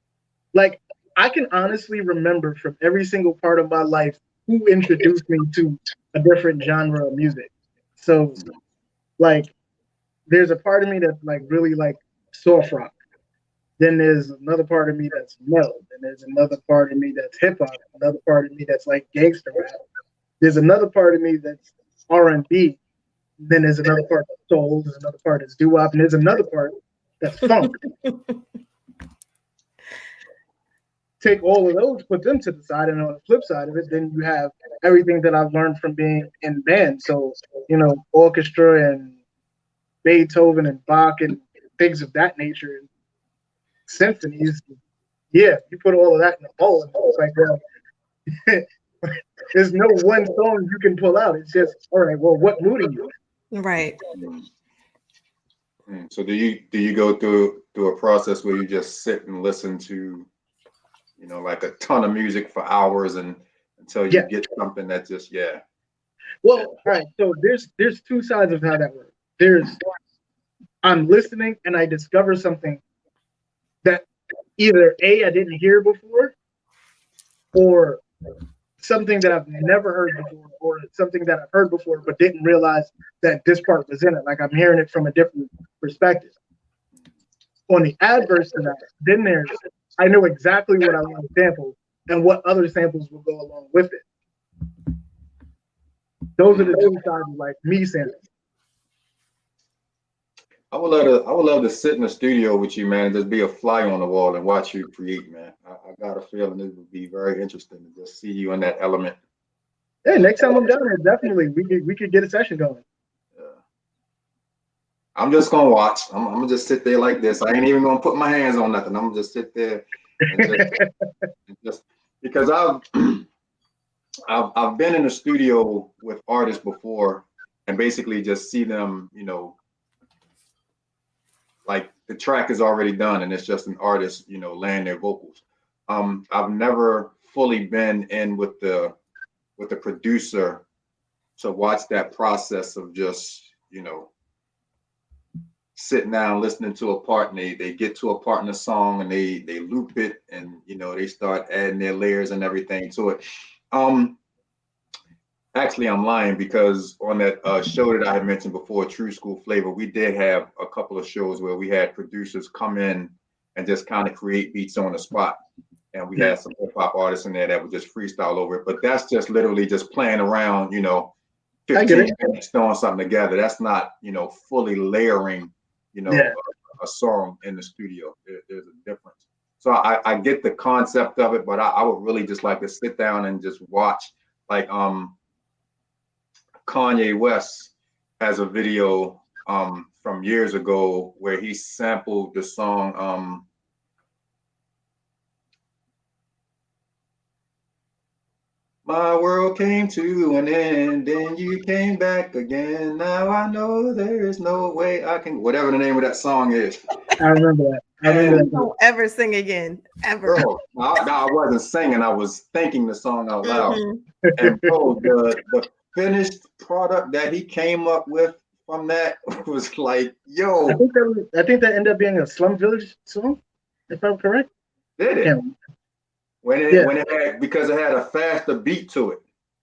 Like, I can honestly remember from every single part of my life who introduced me to a different genre of music. So, like, there's a part of me that's like really like soft rock. Then there's another part of me that's metal. Then there's another part of me that's hip hop. Another part of me that's like gangster rap. There's another part of me that's R&B. Then there's another part that's soul. There's another part that's doo-wop, and there's another part that's funk. Take all of those, put them to the side, and on the flip side of it, then you have everything that I've learned from being in bands. So, you know, orchestra and Beethoven and Bach and things of that nature, and symphonies. Yeah, you put all of that in the bowl, and it's like, well, there's no one song you can pull out. It's just, all right, well, what mood are you in? Right. So do you go through a process where you just sit and listen to, you know, like a ton of music for hours and until you get something that just Well, all right. So there's 2 sides of how that works. There's I'm listening and I discover something that either A, I didn't hear before, or something that I've never heard before, or something that I've heard before but didn't realize that this part was in it. Like, I'm hearing it from a different perspective. On the adverse to that, then there's I know exactly what I want to sample and what other samples will go along with it. Those are the 2 sides of like me sampling. I would love to sit in the studio with you, man, and just be a fly on the wall and watch you create, man. I got a feeling it would be very interesting to just see you in that element. Yeah, next time I'm down there, definitely we could get a session going. Yeah. I'm just gonna watch. I'm gonna just sit there like this. I ain't even gonna put my hands on nothing. I'm gonna just sit there and just because I've been in the studio with artists before and basically just see them, you know, like the track is already done and it's just an artist, you know, laying their vocals. I've never fully been in with the producer to watch that process of just, you know, sitting down listening to a part and they get to a part in the song and they loop it and, you know, they start adding their layers and everything to it. Actually, I'm lying because on that show that I had mentioned before, True School Flavor, we did have a couple of shows where we had producers come in and just kind of create beats on the spot. And we had some hip hop artists in there that would just freestyle over it. But that's just literally just playing around, you know, 15 minutes throwing something together. That's not, you know, fully layering, you know, a song in the studio. There's a difference. So I get the concept of it, but I would really just like to sit down and just watch, like, Kanye West has a video from years ago where he sampled the song My world came to an end, then you came back again. Now I know there is no way I can, whatever the name of that song is. I remember that. Don't ever sing again, ever. Bro, I wasn't singing, I was thinking the song out loud. And bro, the finished product that he came up with from that was like, yo. I think that ended up being a Slum Village song, if I'm correct. Did it? Yeah. When it had, because it had a faster beat to it.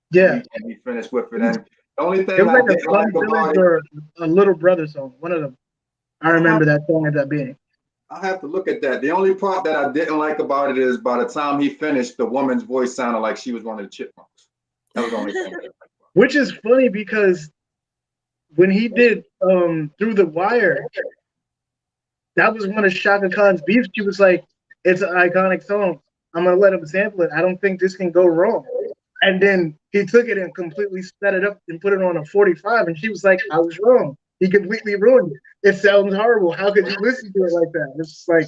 Yeah. And he finished with it. And the only thing it was I like didn't a like Slum about Village it, or a Little Brother song, one of them. I remember that song ended up being. I'll have to look at that. The only part that I didn't like about it is by the time he finished, the woman's voice sounded like she was one of the chipmunks. That was the only thing. Which is funny because when he did Through the Wire, that was one of Shaka Khan's beefs. She was like, it's an iconic song. I'm going to let him sample it. I don't think this can go wrong. And then he took it and completely sped it up and put it on a 45. And she was like, I was wrong. He completely ruined it. It sounds horrible. How could you listen to it like that? It's just like,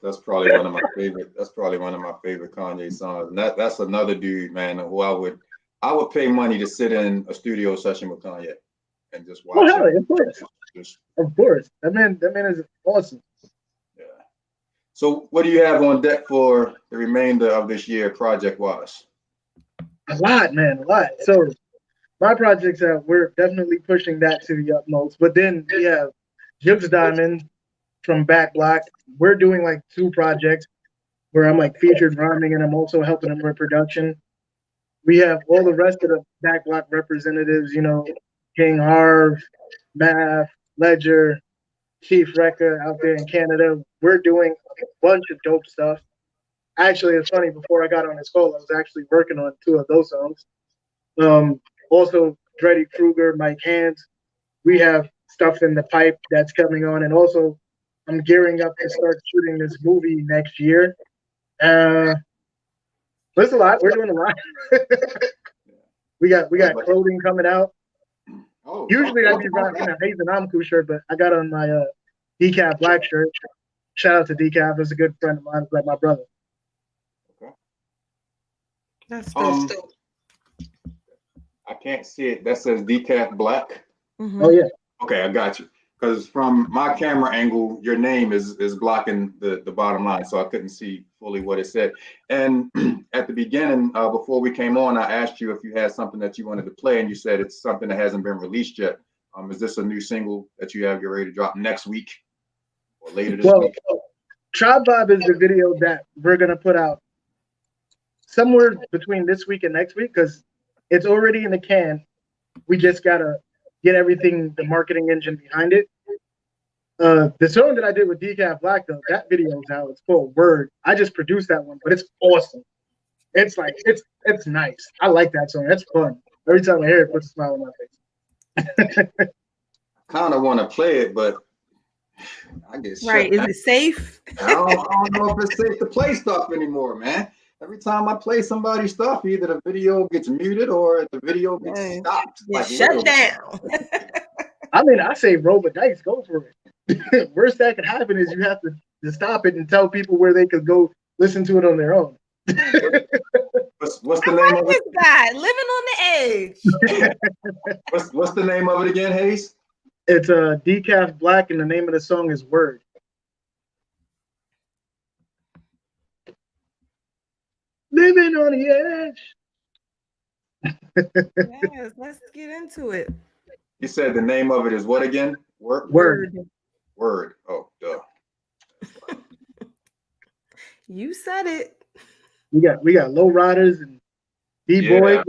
that's probably one of my favorite. That's probably one of my favorite Kanye songs. And that's another dude, man, who I would pay money to sit in a studio session with Kanye and just watch. Oh, hell, of course. Of course. That man is awesome. Yeah. So what do you have on deck for the remainder of this year, project-wise? A lot, man, a lot. So my projects we're definitely pushing that to the utmost. But then we have Jibs Diamond from Back Block. We're doing like 2 projects where I'm like featured rhyming and I'm also helping them with production. We have all the rest of the Back Block representatives, you know, King Harv, Math, Ledger, Chief Rekka out there in Canada. We're doing a bunch of dope stuff. Actually, it's funny, before I got on this call, I was actually working on 2 of those songs. Also, Dreddy Kruger, Mike Hands. We have stuff in the pipe that's coming on. And also, I'm gearing up to start shooting this movie next year. There's a lot. We're doing a lot. we got clothing coming out. Usually I'd be rocking a Hazernomical shirt, but I got on my Decaf Black shirt. Shout out to Decaf. It's a good friend of mine. It's like my brother. Okay. That's dope. I can't see it. That says Decaf Black. Oh yeah. Okay, I got you. Because from my camera angle, your name is blocking the bottom line, so I couldn't see fully what it said. And at the beginning, before we came on, I asked you if you had something that you wanted to play, and you said it's something that hasn't been released yet. Is this a new single that you're ready to drop next week or later this week? Tribe Vibe is the video that we're gonna put out somewhere between this week and next week because it's already in the can. We just gotta get everything, the marketing engine behind it. The song that I did with Decaf Black, though, that video is out. It's called Word. I just produced that one, but it's awesome. It's like it's nice. I like that song. That's fun. Every time I hear it, puts a smile on my face. I kind of want to play it, but I get right. Is it safe? I don't know if it's safe to play stuff anymore, man. Every time I play somebody's stuff, either the video gets muted or the video gets stopped. Like, shut down. I mean, I say roll the dice, go for it. Worst that could happen is you have to stop it and tell people where they could go listen to it on their own. What's the name of this guy living on the edge? What's the name of it again, Haze? It's Decaf Black, and the name of the song is Word. Living on the edge. Yes, let's get into it. You said the name of it is what again? Word. Oh, duh. You said it. We got low riders and B-boy. Yeah,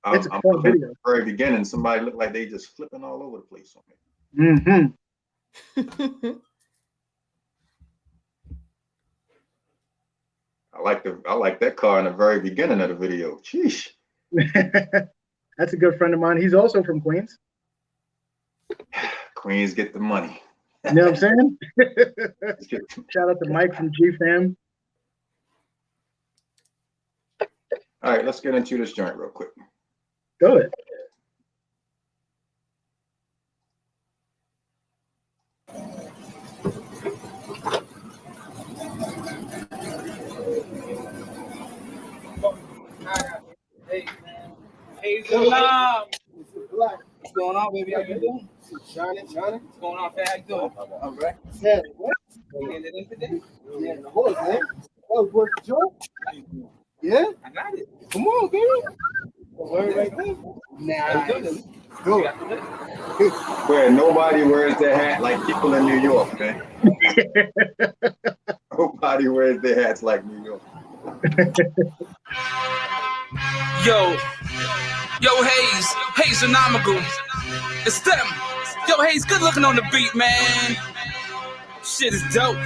it's a fun video. At the very beginning, somebody looked like they just flipping all over the place on me. Mm-hmm. I like that car in the very beginning of the video. Sheesh. That's a good friend of mine. He's also from Queens. Queens get the money. You know what I'm saying? Shout out to Mike from G-Fam. All right, let's get into this joint real quick. Go ahead. What's going on, baby? How you doing? Shining. What's going on, fam? How you doing? All right. Yeah, what? You getting it in today? Yeah, the horse, man. Oh, worth the job? Yeah? I got it. Come on, baby. Word right there. Nice. Go. Where nobody wears their hat like people in New York, man. Nobody wears their hats like New York. Yo, Haze, Hazernomical. It's them. Yo, Haze, good looking on the beat, man. Shit is dope.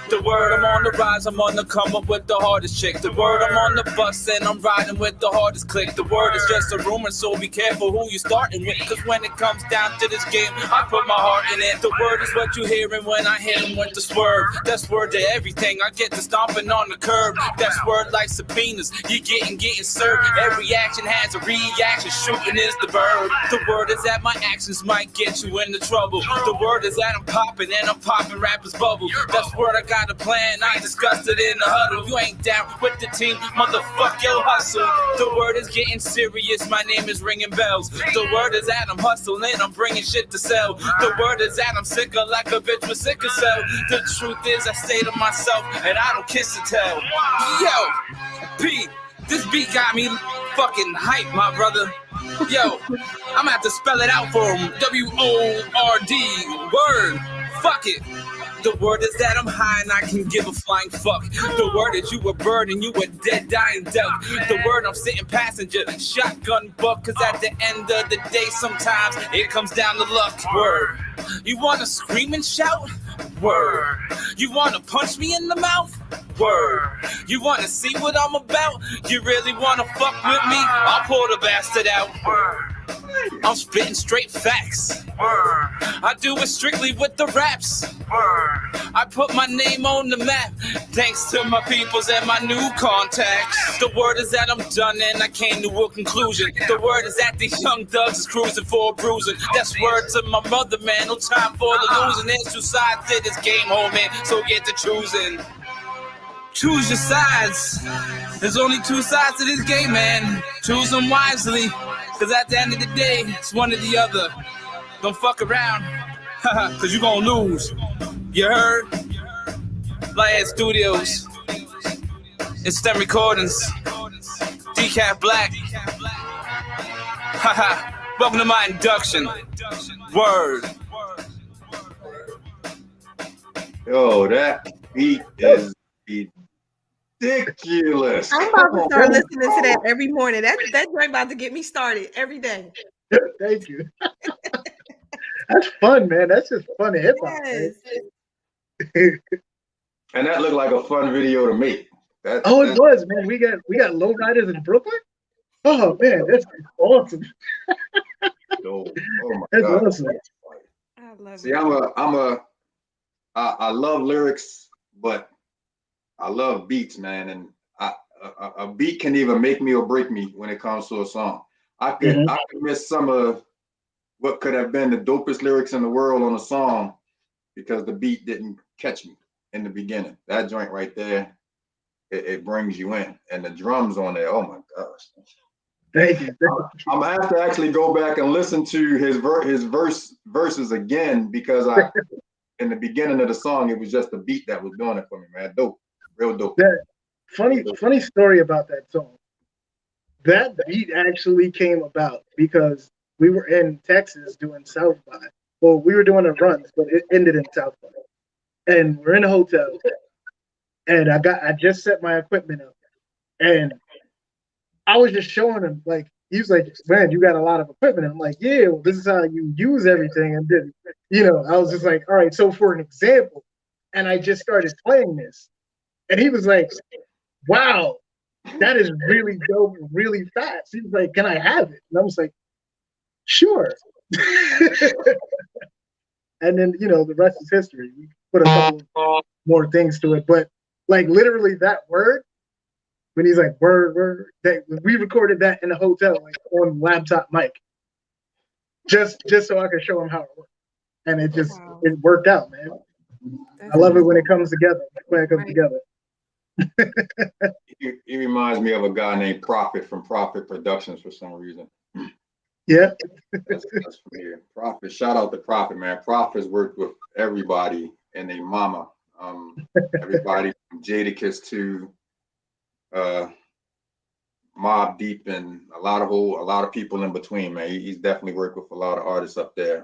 The word, I'm on the rise, I'm on the come up with the hardest chick. The word, I'm on the bus and I'm riding with the hardest click. The word is just a rumor, so be careful who you starting with. Cause when it comes down to this game, I put my heart in it. The word is what you hearing when I hit him with the swerve. That's word to everything, I get to stomping on the curb. That's word like subpoenas, you getting served. Every action has a reaction, shooting is the verb. The word is that my actions might get you into trouble. The word is that I'm popping and I'm popping rappers' bubble. That's word I got a plan, I discussed it in the huddle. You ain't down with the team, motherfuck your hustle. The word is getting serious, my name is ringing bells. The word is that I'm hustling, I'm bringing shit to sell. The word is that I'm sicker like a bitch with sickle cell. The truth is I stay to myself and I don't kiss and tell. Yo, Pete, this beat got me fucking hype, my brother. Yo, I'm gonna have to spell it out for him. W-O-R-D, word, fuck it. The word is that I'm high and I can give a flying fuck. The word is you a bird and you a dead dying duck. The word I'm sitting passenger, shotgun buck. Cause at the end of the day sometimes it comes down to luck. Word. You wanna scream and shout? Word. You wanna punch me in the mouth? Word. You wanna see what I'm about? You really wanna fuck with me? I'll pull the bastard out. Word. I'm spitting straight facts. Word. I do it strictly with the raps. Word. I put my name on the map thanks to my peoples and my new contacts. The word is that I'm done and I came to a conclusion. The word is that these young thugs is cruising for a bruising. That's word to my mother, man. No time for the losing. There's two sides to this game, homie, so get to choosing. Choose your sides. There's only two sides to this game, man. Choose them wisely. Cause at the end of the day, it's one or the other. Don't fuck around, cause you gon' lose. You heard? Light Studios. It's STEM Recordings. Decaf Black. Welcome to my induction. Word. Yo, that beat is ridiculous. I'm about to start listening to that every morning. That joint about to get me started every day. Thank you. That's fun, man. That's just fun hip hop. Yes. And that looked like a fun video to make. It was, man. We got lowriders in Brooklyn. Oh man, that's awesome. Oh my That's God. awesome. I love See, it. I love lyrics, but I love beats, man. And a beat can either make me or break me when it comes to a song. I could miss some of what could have been the dopest lyrics in the world on a song because the beat didn't catch me in the beginning. That joint right there, it brings you in. And the drums on there, oh my gosh. Thank you. I'm gonna have to actually go back and listen to his verses again because in the beginning of the song, it was just the beat that was doing it for me, man. Dope, real dope. That funny story about that song. That beat actually came about because we were in Texas doing South by. Well, we were doing a runs, but it ended in South by. And we're in a hotel, and I just set my equipment up, and I was just showing him, like, he was like, man, you got a lot of equipment. And I'm like, yeah, well, this is how you use everything. And then, I was just like, all right, so for an example, and I just started playing this, and he was like, wow, that is really dope, really fast. He was like, can I have it? And I was like, sure. And then, the rest is history. We put a couple more things to it, but like literally that word, when he's like, word, that we recorded that in a hotel, like on laptop mic, just so I could show him how it worked. And it worked out, man. I love it when it comes together. When it comes together. He reminds me of a guy named Prophet from Prophet Productions for some reason. Yeah. That's familiar. Prophet, shout out to Prophet, man. Prophet's worked with everybody and their mama. Everybody from Jadakiss to Mobb Deep and a lot of people in between, man. He's definitely worked with a lot of artists up there.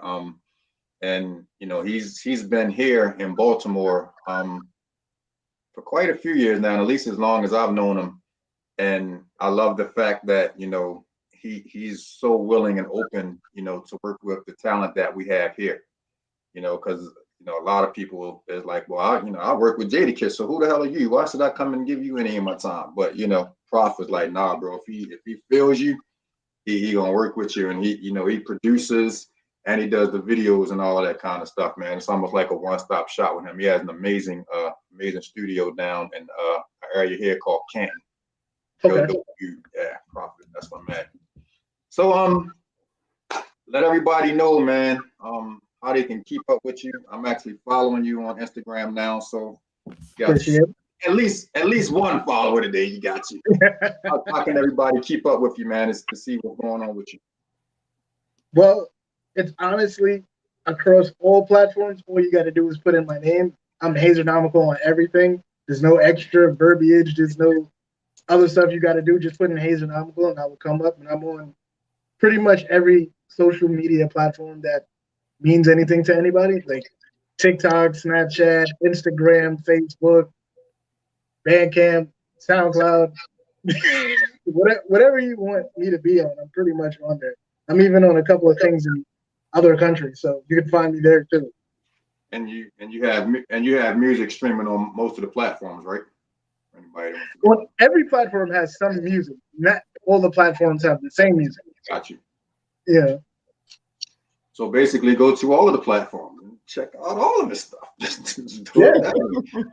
And you know, he's been here in Baltimore for quite a few years now, at least as long as I've known him. And I love the fact that, you know, he's so willing and open, you know, to work with the talent that we have here. You know, because you know, a lot of people is like, well, I work with Jadakiss, so who the hell are you? Why should I come and give you any of my time? But you know, Prof was like, nah, bro, if he feels you, he gonna work with you, and he produces and he does the videos and all of that kind of stuff, man. It's almost like a one-stop shop with him. He has an amazing studio down in an area here called Canton. Okay. Yeah, Prophet, that's my man. So let everybody know, man, how they can keep up with you. I'm actually following you on Instagram now, so Appreciate it. at least one follower today. You got you. How can everybody keep up with you, man? Is to see what's going on with you. Well, it's honestly across all platforms. All you got to do is put in my name. I'm Hazernomical on everything. There's no extra verbiage. There's no other stuff you got to do. Just put in Hazernomical and I will come up. And I'm on pretty much every social media platform that means anything to anybody, like TikTok, Snapchat, Instagram, Facebook, Bandcamp, SoundCloud, whatever you want me to be on, I'm pretty much on there. I'm even on a couple of things in other countries, so you can find me there too. And you have music streaming on most of the platforms, right? Anybody? Well, every platform has some music. Not all the platforms have the same music. Got you. Yeah. So basically, go to all of the platforms and check out all of this stuff. Yeah.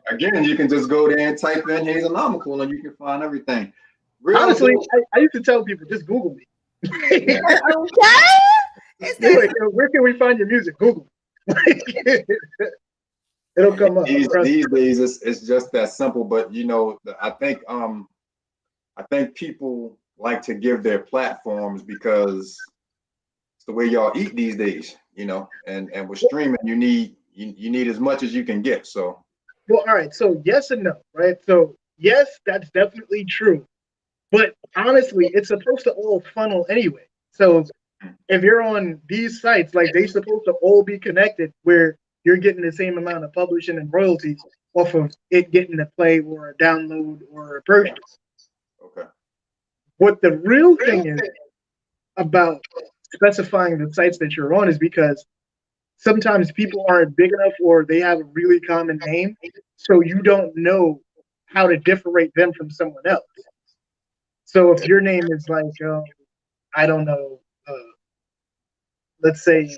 Again, you can just go there and type in Hazernomical and you can find everything. Honestly, I used to tell people, just Google me. Okay. Like, where can we find your music? Google. It'll come up. These days, it's just that simple. But you know, I think people like to give their platforms because it's the way y'all eat these days. You know, and with streaming, you need as much as you can get. So. Well, all right. So yes and no, right? So yes, that's definitely true. But honestly, it's supposed to all funnel anyway. So if you're on these sites, like they're supposed to all be connected where you're getting the same amount of publishing and royalties off of it getting a play or a download or a purchase. Okay. What the real thing is about specifying the sites that you're on is because sometimes people aren't big enough or they have a really common name, so you don't know how to differentiate them from someone else. So if your name is like, I don't know, let's say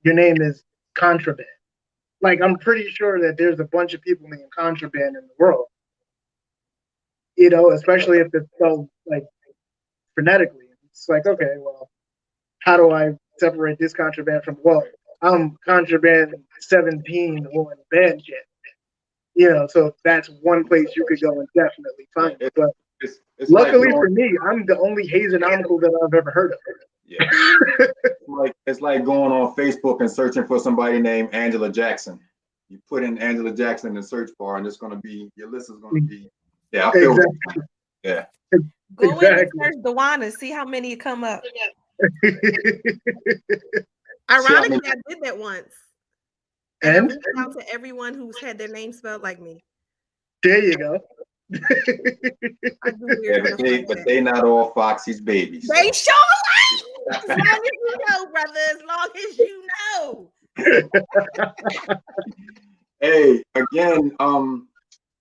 your name is Contraband. Like, I'm pretty sure that there's a bunch of people named Contraband in the world. You know, especially if it's spelled like phonetically. It's like, okay, well, how do I separate this Contraband from, well, I'm Contraband 17 on Bandcamp. You know, so that's one place you could go and definitely find it. But it's luckily for me, I'm the only Hazernomical that I've ever heard of. Yeah. It's like going on Facebook and searching for somebody named Angela Jackson. You put in Angela Jackson in the search bar, and it's going to be, your list is going to be. Yeah, I feel exactly. Yeah. Go in and search Dewana, see how many come up. Ironically, I did that once. And I reached out to everyone who's had their name spelled like me. There you go. I do weird but they not all Foxy's babies. They sure like. As long as you know, brother. As long as you know. Hey, again,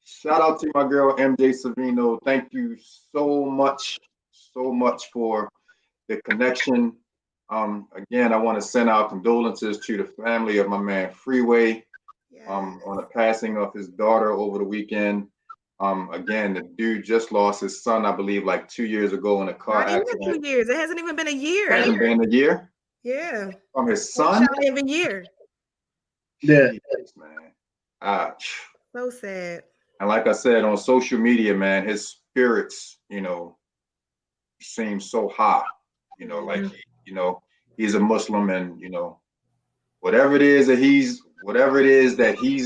shout out to my girl MJ Savino. Thank you so much for the connection. Again, I want to send out condolences to the family of my man Freeway on the passing of his daughter over the weekend. Again, the dude just lost his son, I believe, like 2 years ago in a car accident. 2 years. It hasn't even been a year. It hasn't been a year? Yeah. From his son? Not even a year. Yeah. Jeez, man. So sad. And like I said, on social media, man, his spirits, you know, seem so high. You know, like you know, he's a Muslim, and you know, whatever it is that he's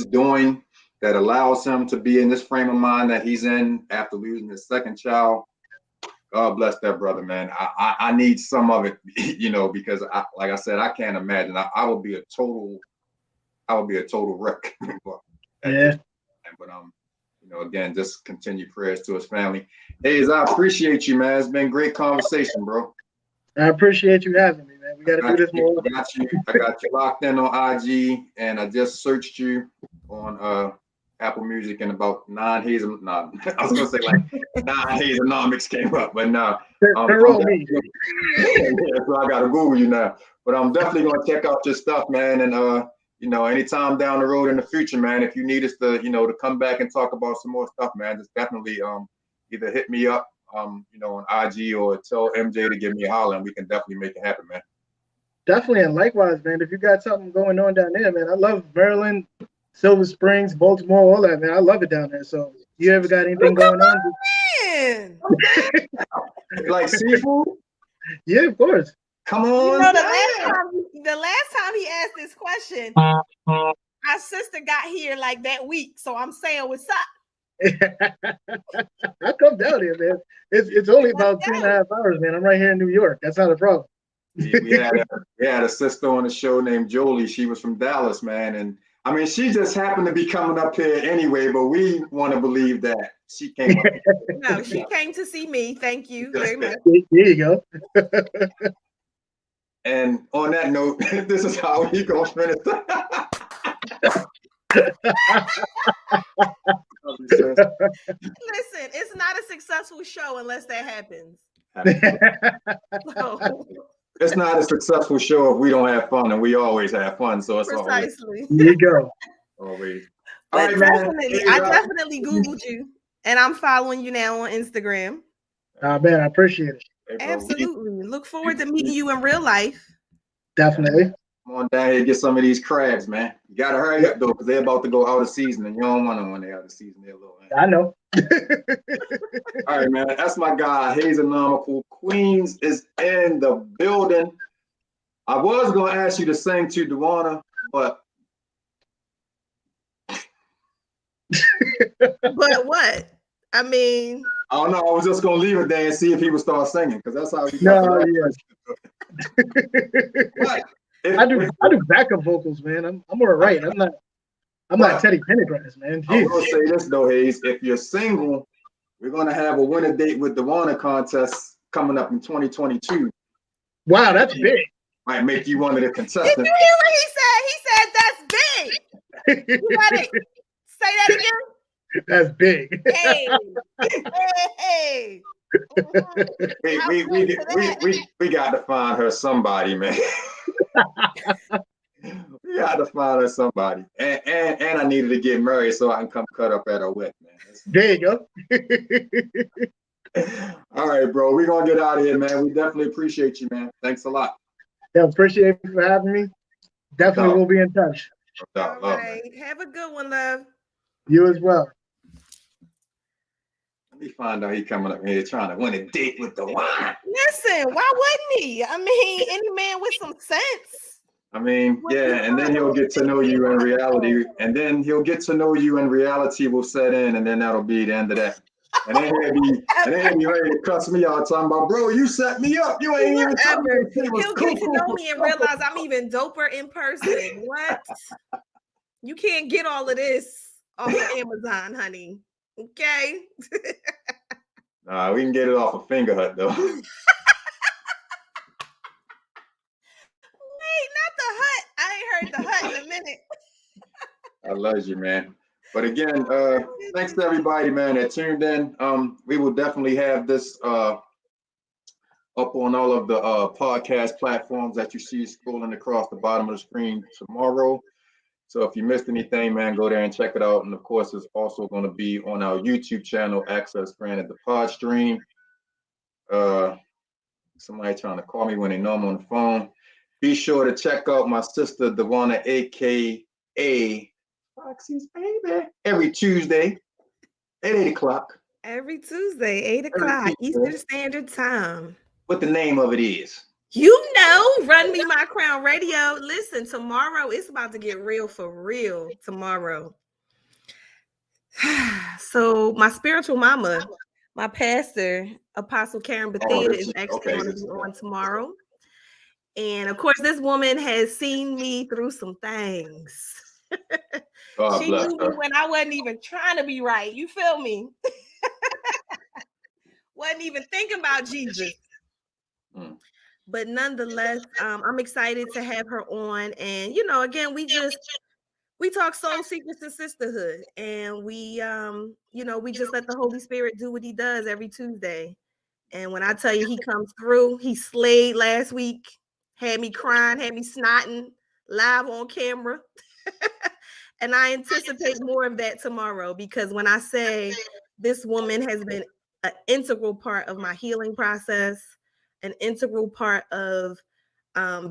doing that allows him to be in this frame of mind that he's in after losing his second child. God bless that brother, man. I need some of it, you know, because like I said, I can't imagine. I would be a total wreck. Yeah. But you know, again, just continue prayers to his family. Haze, I appreciate you, man. It's been great conversation, bro. I appreciate you having me, man. We got to do this more. I got you locked in on IG, and I just searched you on Apple Music, and about I was gonna say like 9 Hazenomics came up, but no. So I gotta Google you now. But I'm definitely gonna check out your stuff, man. And you know, anytime down the road in the future, man, if you need us to, you know, to come back and talk about some more stuff, man, just definitely either hit me up, you know, on IG, or tell MJ to give me a holler, and we can definitely make it happen, man. Definitely, and likewise, man. If you got something going on down there, man, I love Maryland, Silver Springs, Baltimore, all that, man. I love it down there. So, you ever got anything going on? Like seafood? Yeah, of course. Come on. You know, the last time he asked this question, our sister got here like that week. So I'm saying, what's up? I come down here, man. It's only about 2.5 hours, man. I'm right here in New York. That's not a problem. we had a sister on the show named Jolie. She was from Dallas, man, and I mean, she just happened to be coming up here anyway. But we want to believe that she came up here. No, she came to see me. Thank you very much. There you go. And on that note, this is how he gonna finish. Listen, it's not a successful show unless that happens. So. It's not a successful show if we don't have fun, and we always have fun. So it's precisely. There you go. Always. But definitely, I definitely Googled you, and I'm following you now on Instagram. Man, I appreciate it. Hey, absolutely. Look forward to meeting you in real life. Definitely. Come on down here and get some of these crabs, man. You gotta hurry up though, because they're about to go out of season, and you don't want them when they're out of season. They're low. I know. All right, man. That's my guy, Hazernomical. Queens is in the building. I was gonna ask you to sing to Dewana, but but what? I mean, I don't know. I was just gonna leave it there and see if he would start singing, because that's how he. No, yeah. I do backup vocals, man. I'm all right. I'm not Teddy Pendergrass, man. Jeez. I will say this though, Haze. If you're single, we're gonna have a winner date with Dewana contest coming up in 2022. Wow, that's big. Might make you one of the contestants. Did you hear what he said? He said that's big. You gotta say that again. That's big. Hey. We got to find her somebody, man. We got to find her somebody. And I needed to get married so I can come cut up at her wedding, man. There you go. All right, bro. We're gonna get out of here, man. We definitely appreciate you, man. Thanks a lot. Yeah, appreciate you for having me. Definitely will be in touch. All right. Have a good one, love. You as well. Let me find out he coming up here trying to win a date with Dewana. Listen, why wouldn't he? I mean, any man with some sense. I mean, yeah, and then he'll get to know you in reality, and then he'll get to know you and reality will set in, and then that'll be the end of that. And then he'll be ready to cuss me out, talking about, bro, you set me up. You ain't even He'll get to know me and realize I'm even doper in person. What? You can't get all of this off of Amazon, honey. Okay. Nah, we can get it off of Finger Hut though. Wait, not the Hut. I ain't heard the Hut in a minute. I love you, man. But again, thanks to everybody, man, that tuned in. We will definitely have this up on all of the podcast platforms that you see scrolling across the bottom of the screen tomorrow. So if you missed anything, man, go there and check it out. And of course, it's also going to be on our YouTube channel, Access Granted the Pod Stream. Somebody trying to call me when they know I'm on the phone. Be sure to check out my sister, Dewana, aka Foxy's Baby, every Tuesday at 8 o'clock. Every Tuesday, 8 o'clock Eastern Standard Time. What the name of it is? You know, Run Me My Crown Radio. Listen, tomorrow it's about to get real for real tomorrow. So my spiritual mama, my pastor, Apostle Karen Bethea, is actually going to be on tomorrow. And of course, this woman has seen me through some things. She knew me when I wasn't even trying to be right. You feel me? Wasn't even thinking about Jesus. But nonetheless, I'm excited to have her on. And, you know, again, we talk soul secrets and sisterhood. And we, you know, we just let the Holy Spirit do what he does every Tuesday. And when I tell you he comes through, he slayed last week, had me crying, had me snotting live on camera. And I anticipate more of that tomorrow, because when I say this woman has been an integral part of my healing process, an integral part of,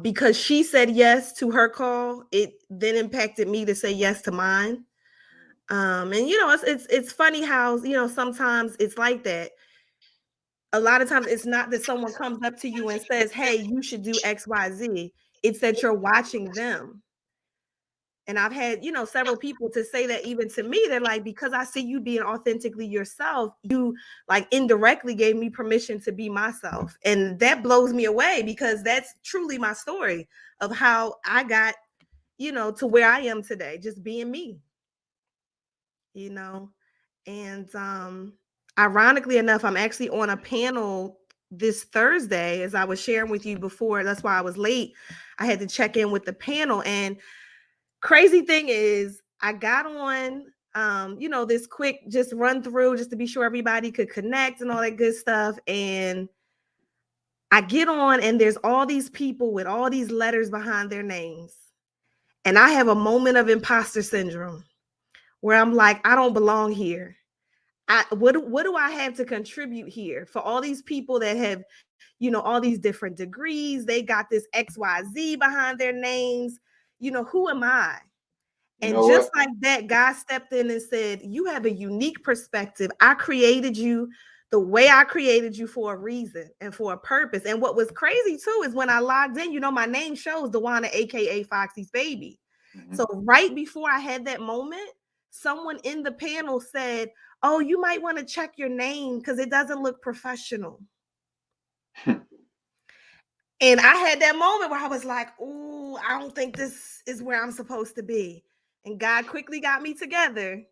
because she said yes to her call, it then impacted me to say yes to mine. And you know, it's funny how, you know, sometimes it's like that. A lot of times it's not that someone comes up to you and says, hey, you should do XYZ. It's that you're watching them. And I've had, you know, several people to say that even to me. They're like, because I see you being authentically yourself, you like indirectly gave me permission to be myself. And that blows me away, because that's truly my story of how I got, you know, to where I am today, just being me, you know. And ironically enough, I'm actually on a panel this Thursday, as I was sharing with you before. That's why I was late. I had to check in with the panel. And crazy thing is, I got on, you know, this quick just run through just to be sure everybody could connect and all that good stuff. And I get on, and there's all these people with all these letters behind their names. And I have a moment of imposter syndrome where I'm like, I don't belong here. What do I have to contribute here for all these people that have, you know, all these different degrees? They got this XYZ behind their names. You know, who am I? And just like that, God stepped in and said, you have a unique perspective. I created you the way I created you for a reason and for a purpose. And what was crazy too is when I logged in, you know, my name shows Dewana, aka Foxy's baby. Mm-hmm. So right before I had that moment, someone in the panel said, oh, you might want to check your name because it doesn't look professional. And I had that moment where I was like, oh, I don't think this is where I'm supposed to be. And God quickly got me together.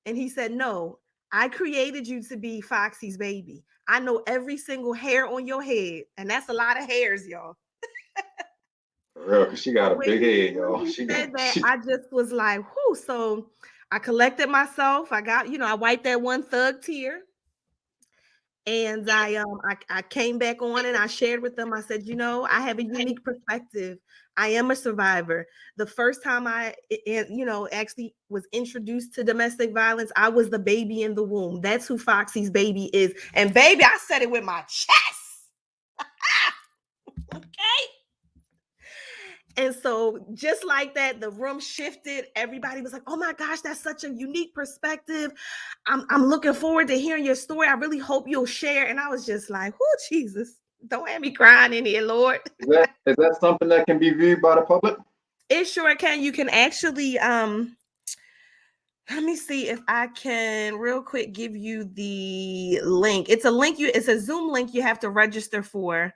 And he said, no, I created you to be Foxy's baby. I know every single hair on your head. And that's a lot of hairs, y'all. For real, because she got a big head, y'all. She said that, I just was like, whoo. So I collected myself. I got, you know, I wiped that one thug tear. And I came back on and I shared with them. I said, you know, I have a unique perspective. I am a survivor. The first time I, you know, actually was introduced to domestic violence, I was the baby in the womb. That's who Foxy's baby is. And baby, I said it with my chest. Okay. And so just like that, the room shifted. Everybody was like, oh my gosh, that's such a unique perspective. I'm looking forward to hearing your story. I really hope you'll share. And I was just like, oh, Jesus, don't have me crying in here, Lord. Is that something that can be viewed by the public? It sure can. You can actually, let me see if I can real quick give you the link. It's a link, it's a Zoom link you have to register for.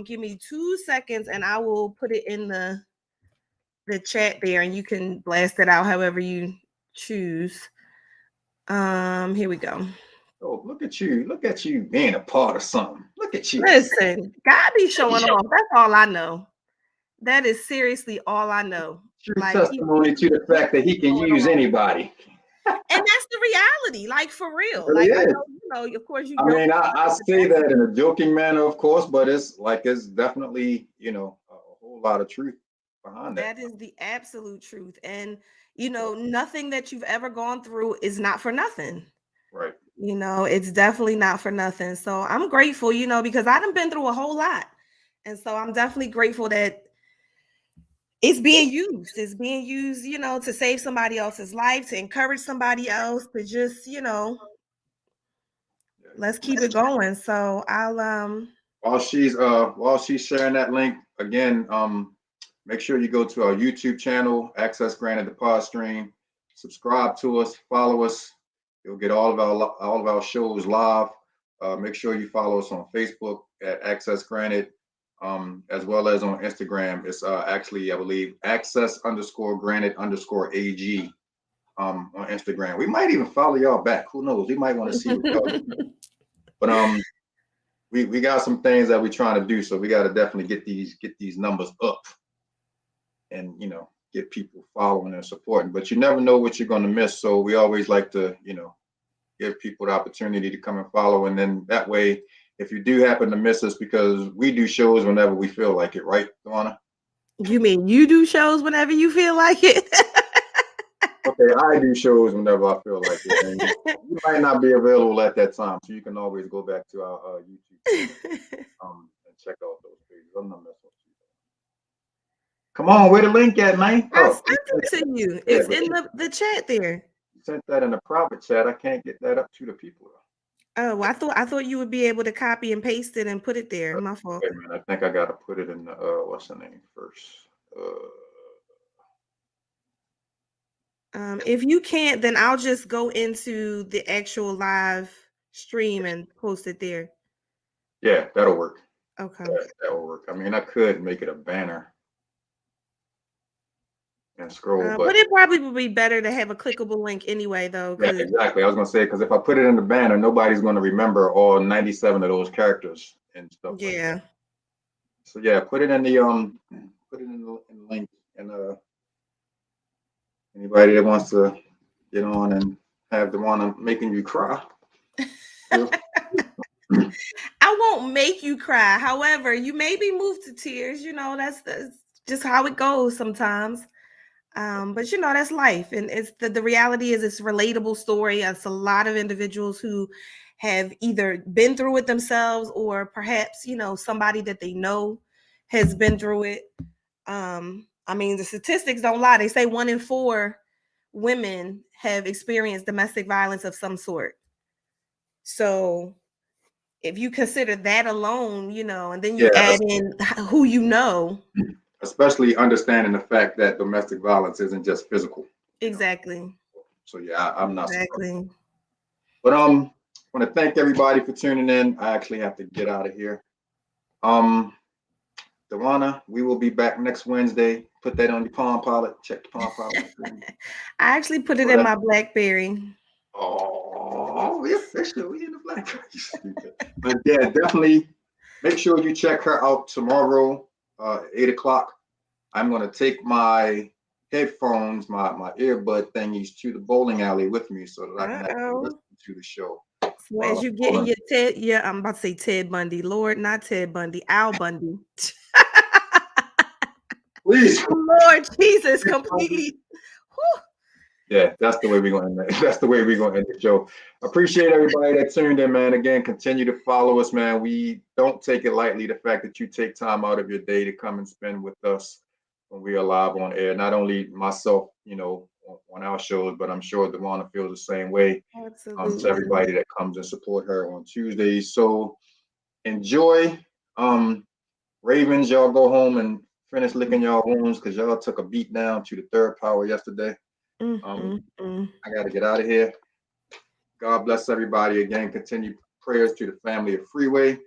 Give me 2 seconds and I will put it in the chat there and you can blast it out however you choose. Here we go. Oh, look at you being a part of something. Look at you. Listen, God be showing off. That's all I know. That is seriously all I know. True testimony to the fact that he can use anybody. And that's the reality, like for real. Really like I know, you know, of course you. I mean, I say that in a joking manner, of course, but it's definitely, you know, a whole lot of truth behind that. That is the absolute truth, and you know, nothing that you've ever gone through is not for nothing. Right. You know, it's definitely not for nothing. So I'm grateful, you know, because I done been through a whole lot, and so I'm definitely grateful that it's being used. It's being used, you know, to save somebody else's life, to encourage somebody else, to just, you know, let's keep it going. So I'll while she's sharing that link again, make sure you go to our YouTube channel, Access Granted the Pod Stream, subscribe to us, follow us. You'll get all of our shows live. Make sure you follow us on Facebook at Access Granted, as well as on Instagram. It's actually, I believe, access_granted_AG on Instagram. We might even follow y'all back. Who knows? We might want to see what y'all do. But we got some things that we're trying to do, so we got to definitely get these numbers up, and you know, get people following and supporting. But you never know what you're going to miss, so we always like to, you know, give people the opportunity to come and follow, and then that way, if you do happen to miss us, because we do shows whenever we feel like it, right, Luana? You mean you do shows whenever you feel like it? Okay, I do shows whenever I feel like it. And you might not be available at that time, so you can always go back to our YouTube channel, and check out those pages. I'm not messing with you. Come on, where the link at, man? I sent it to you. It's in the chat there. You sent that in a private chat. I can't get that up to the people. Oh, I thought you would be able to copy and paste it and put it there. My fault. Wait a minute, I think I gotta put it in the what's the name first? If you can't, then I'll just go into the actual live stream and post it there. Yeah, that'll work. Okay. That'll work. I mean, I could make it a banner and scroll, but it probably would be better to have a clickable link anyway, though. Yeah, exactly. I was gonna say, because if I put it in the banner, nobody's gonna remember all 97 of those characters and stuff. Yeah. Like that. So yeah, put it in the link, and anybody that wants to get on and have the one I'm making you cry. I won't make you cry. However, you may be moved to tears. You know, that's just how it goes sometimes. But you know, that's life, and it's the reality is it's a relatable story. It's a lot of individuals who have either been through it themselves, or perhaps, you know, somebody that they know has been through it. I mean, the statistics don't lie. They say 1 in 4 women have experienced domestic violence of some sort. So if you consider that alone, you know, and then you add in who you know. Especially understanding the fact that domestic violence isn't just physical. Exactly. Know? So yeah, I'm not exactly. Surprised. But I want to thank everybody for tuning in. I actually have to get out of here. Dewana, we will be back next Wednesday. Put that on your Palm Pilot. Check the Palm Pilot. I actually put it in my BlackBerry. Oh, we official. We in the BlackBerry. But yeah, definitely make sure you check her out tomorrow, 8 o'clock. I'm going to take my headphones, my earbud thingies to the bowling alley with me so that I can actually listen to the show. So as you get in your I'm about to say Ted Bundy. Lord, not Ted Bundy, Al Bundy. Please. Lord Jesus, completely. Yeah, that's the way we're going to end it. That's the way we're going to end the show. Appreciate everybody that tuned in, man. Again, continue to follow us, man. We don't take it lightly, the fact that you take time out of your day to come and spend with us when we are live on air. Not only myself, you know, on our shows, but I'm sure Dewana feels the same way. Absolutely. To everybody that comes and support her on Tuesdays. So enjoy. Ravens, y'all go home and finish licking y'all wounds, because y'all took a beat down to the third power yesterday. I got to get out of here. God bless everybody. Again, continue prayers to the family of Freeway.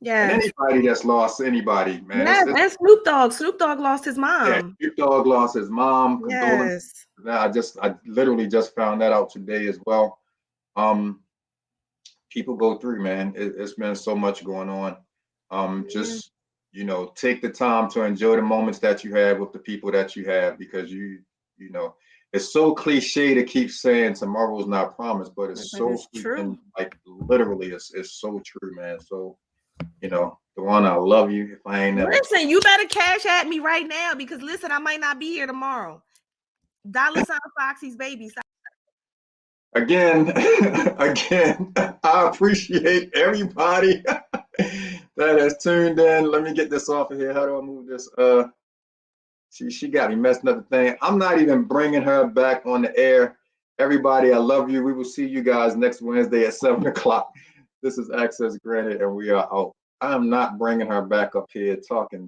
Yeah. And anybody that's lost anybody, man. Yeah, and Snoop Dogg. Snoop Dogg lost his mom. Yeah, Snoop Dogg lost his mom. Yes. I literally just found that out today as well. People go through, man. It's been so much going on. Just, you know, take the time to enjoy the moments that you have with the people that you have, because you know, it's so cliche to keep saying tomorrow's not promised, but it's so true. Like literally, it's so true, man. So, you know, Dewana, I love you. If I ain't listen, you better cash at me right now, because listen, I might not be here tomorrow. $sign Foxy's baby. Again, I appreciate everybody that has tuned in. Let me get this off of here. How do I move this? She got me messing up the thing. I'm not even bringing her back on the air. Everybody, I love you. We will see you guys next Wednesday at 7 o'clock. This is Access Granted, and we are out. I am not bringing her back up here talking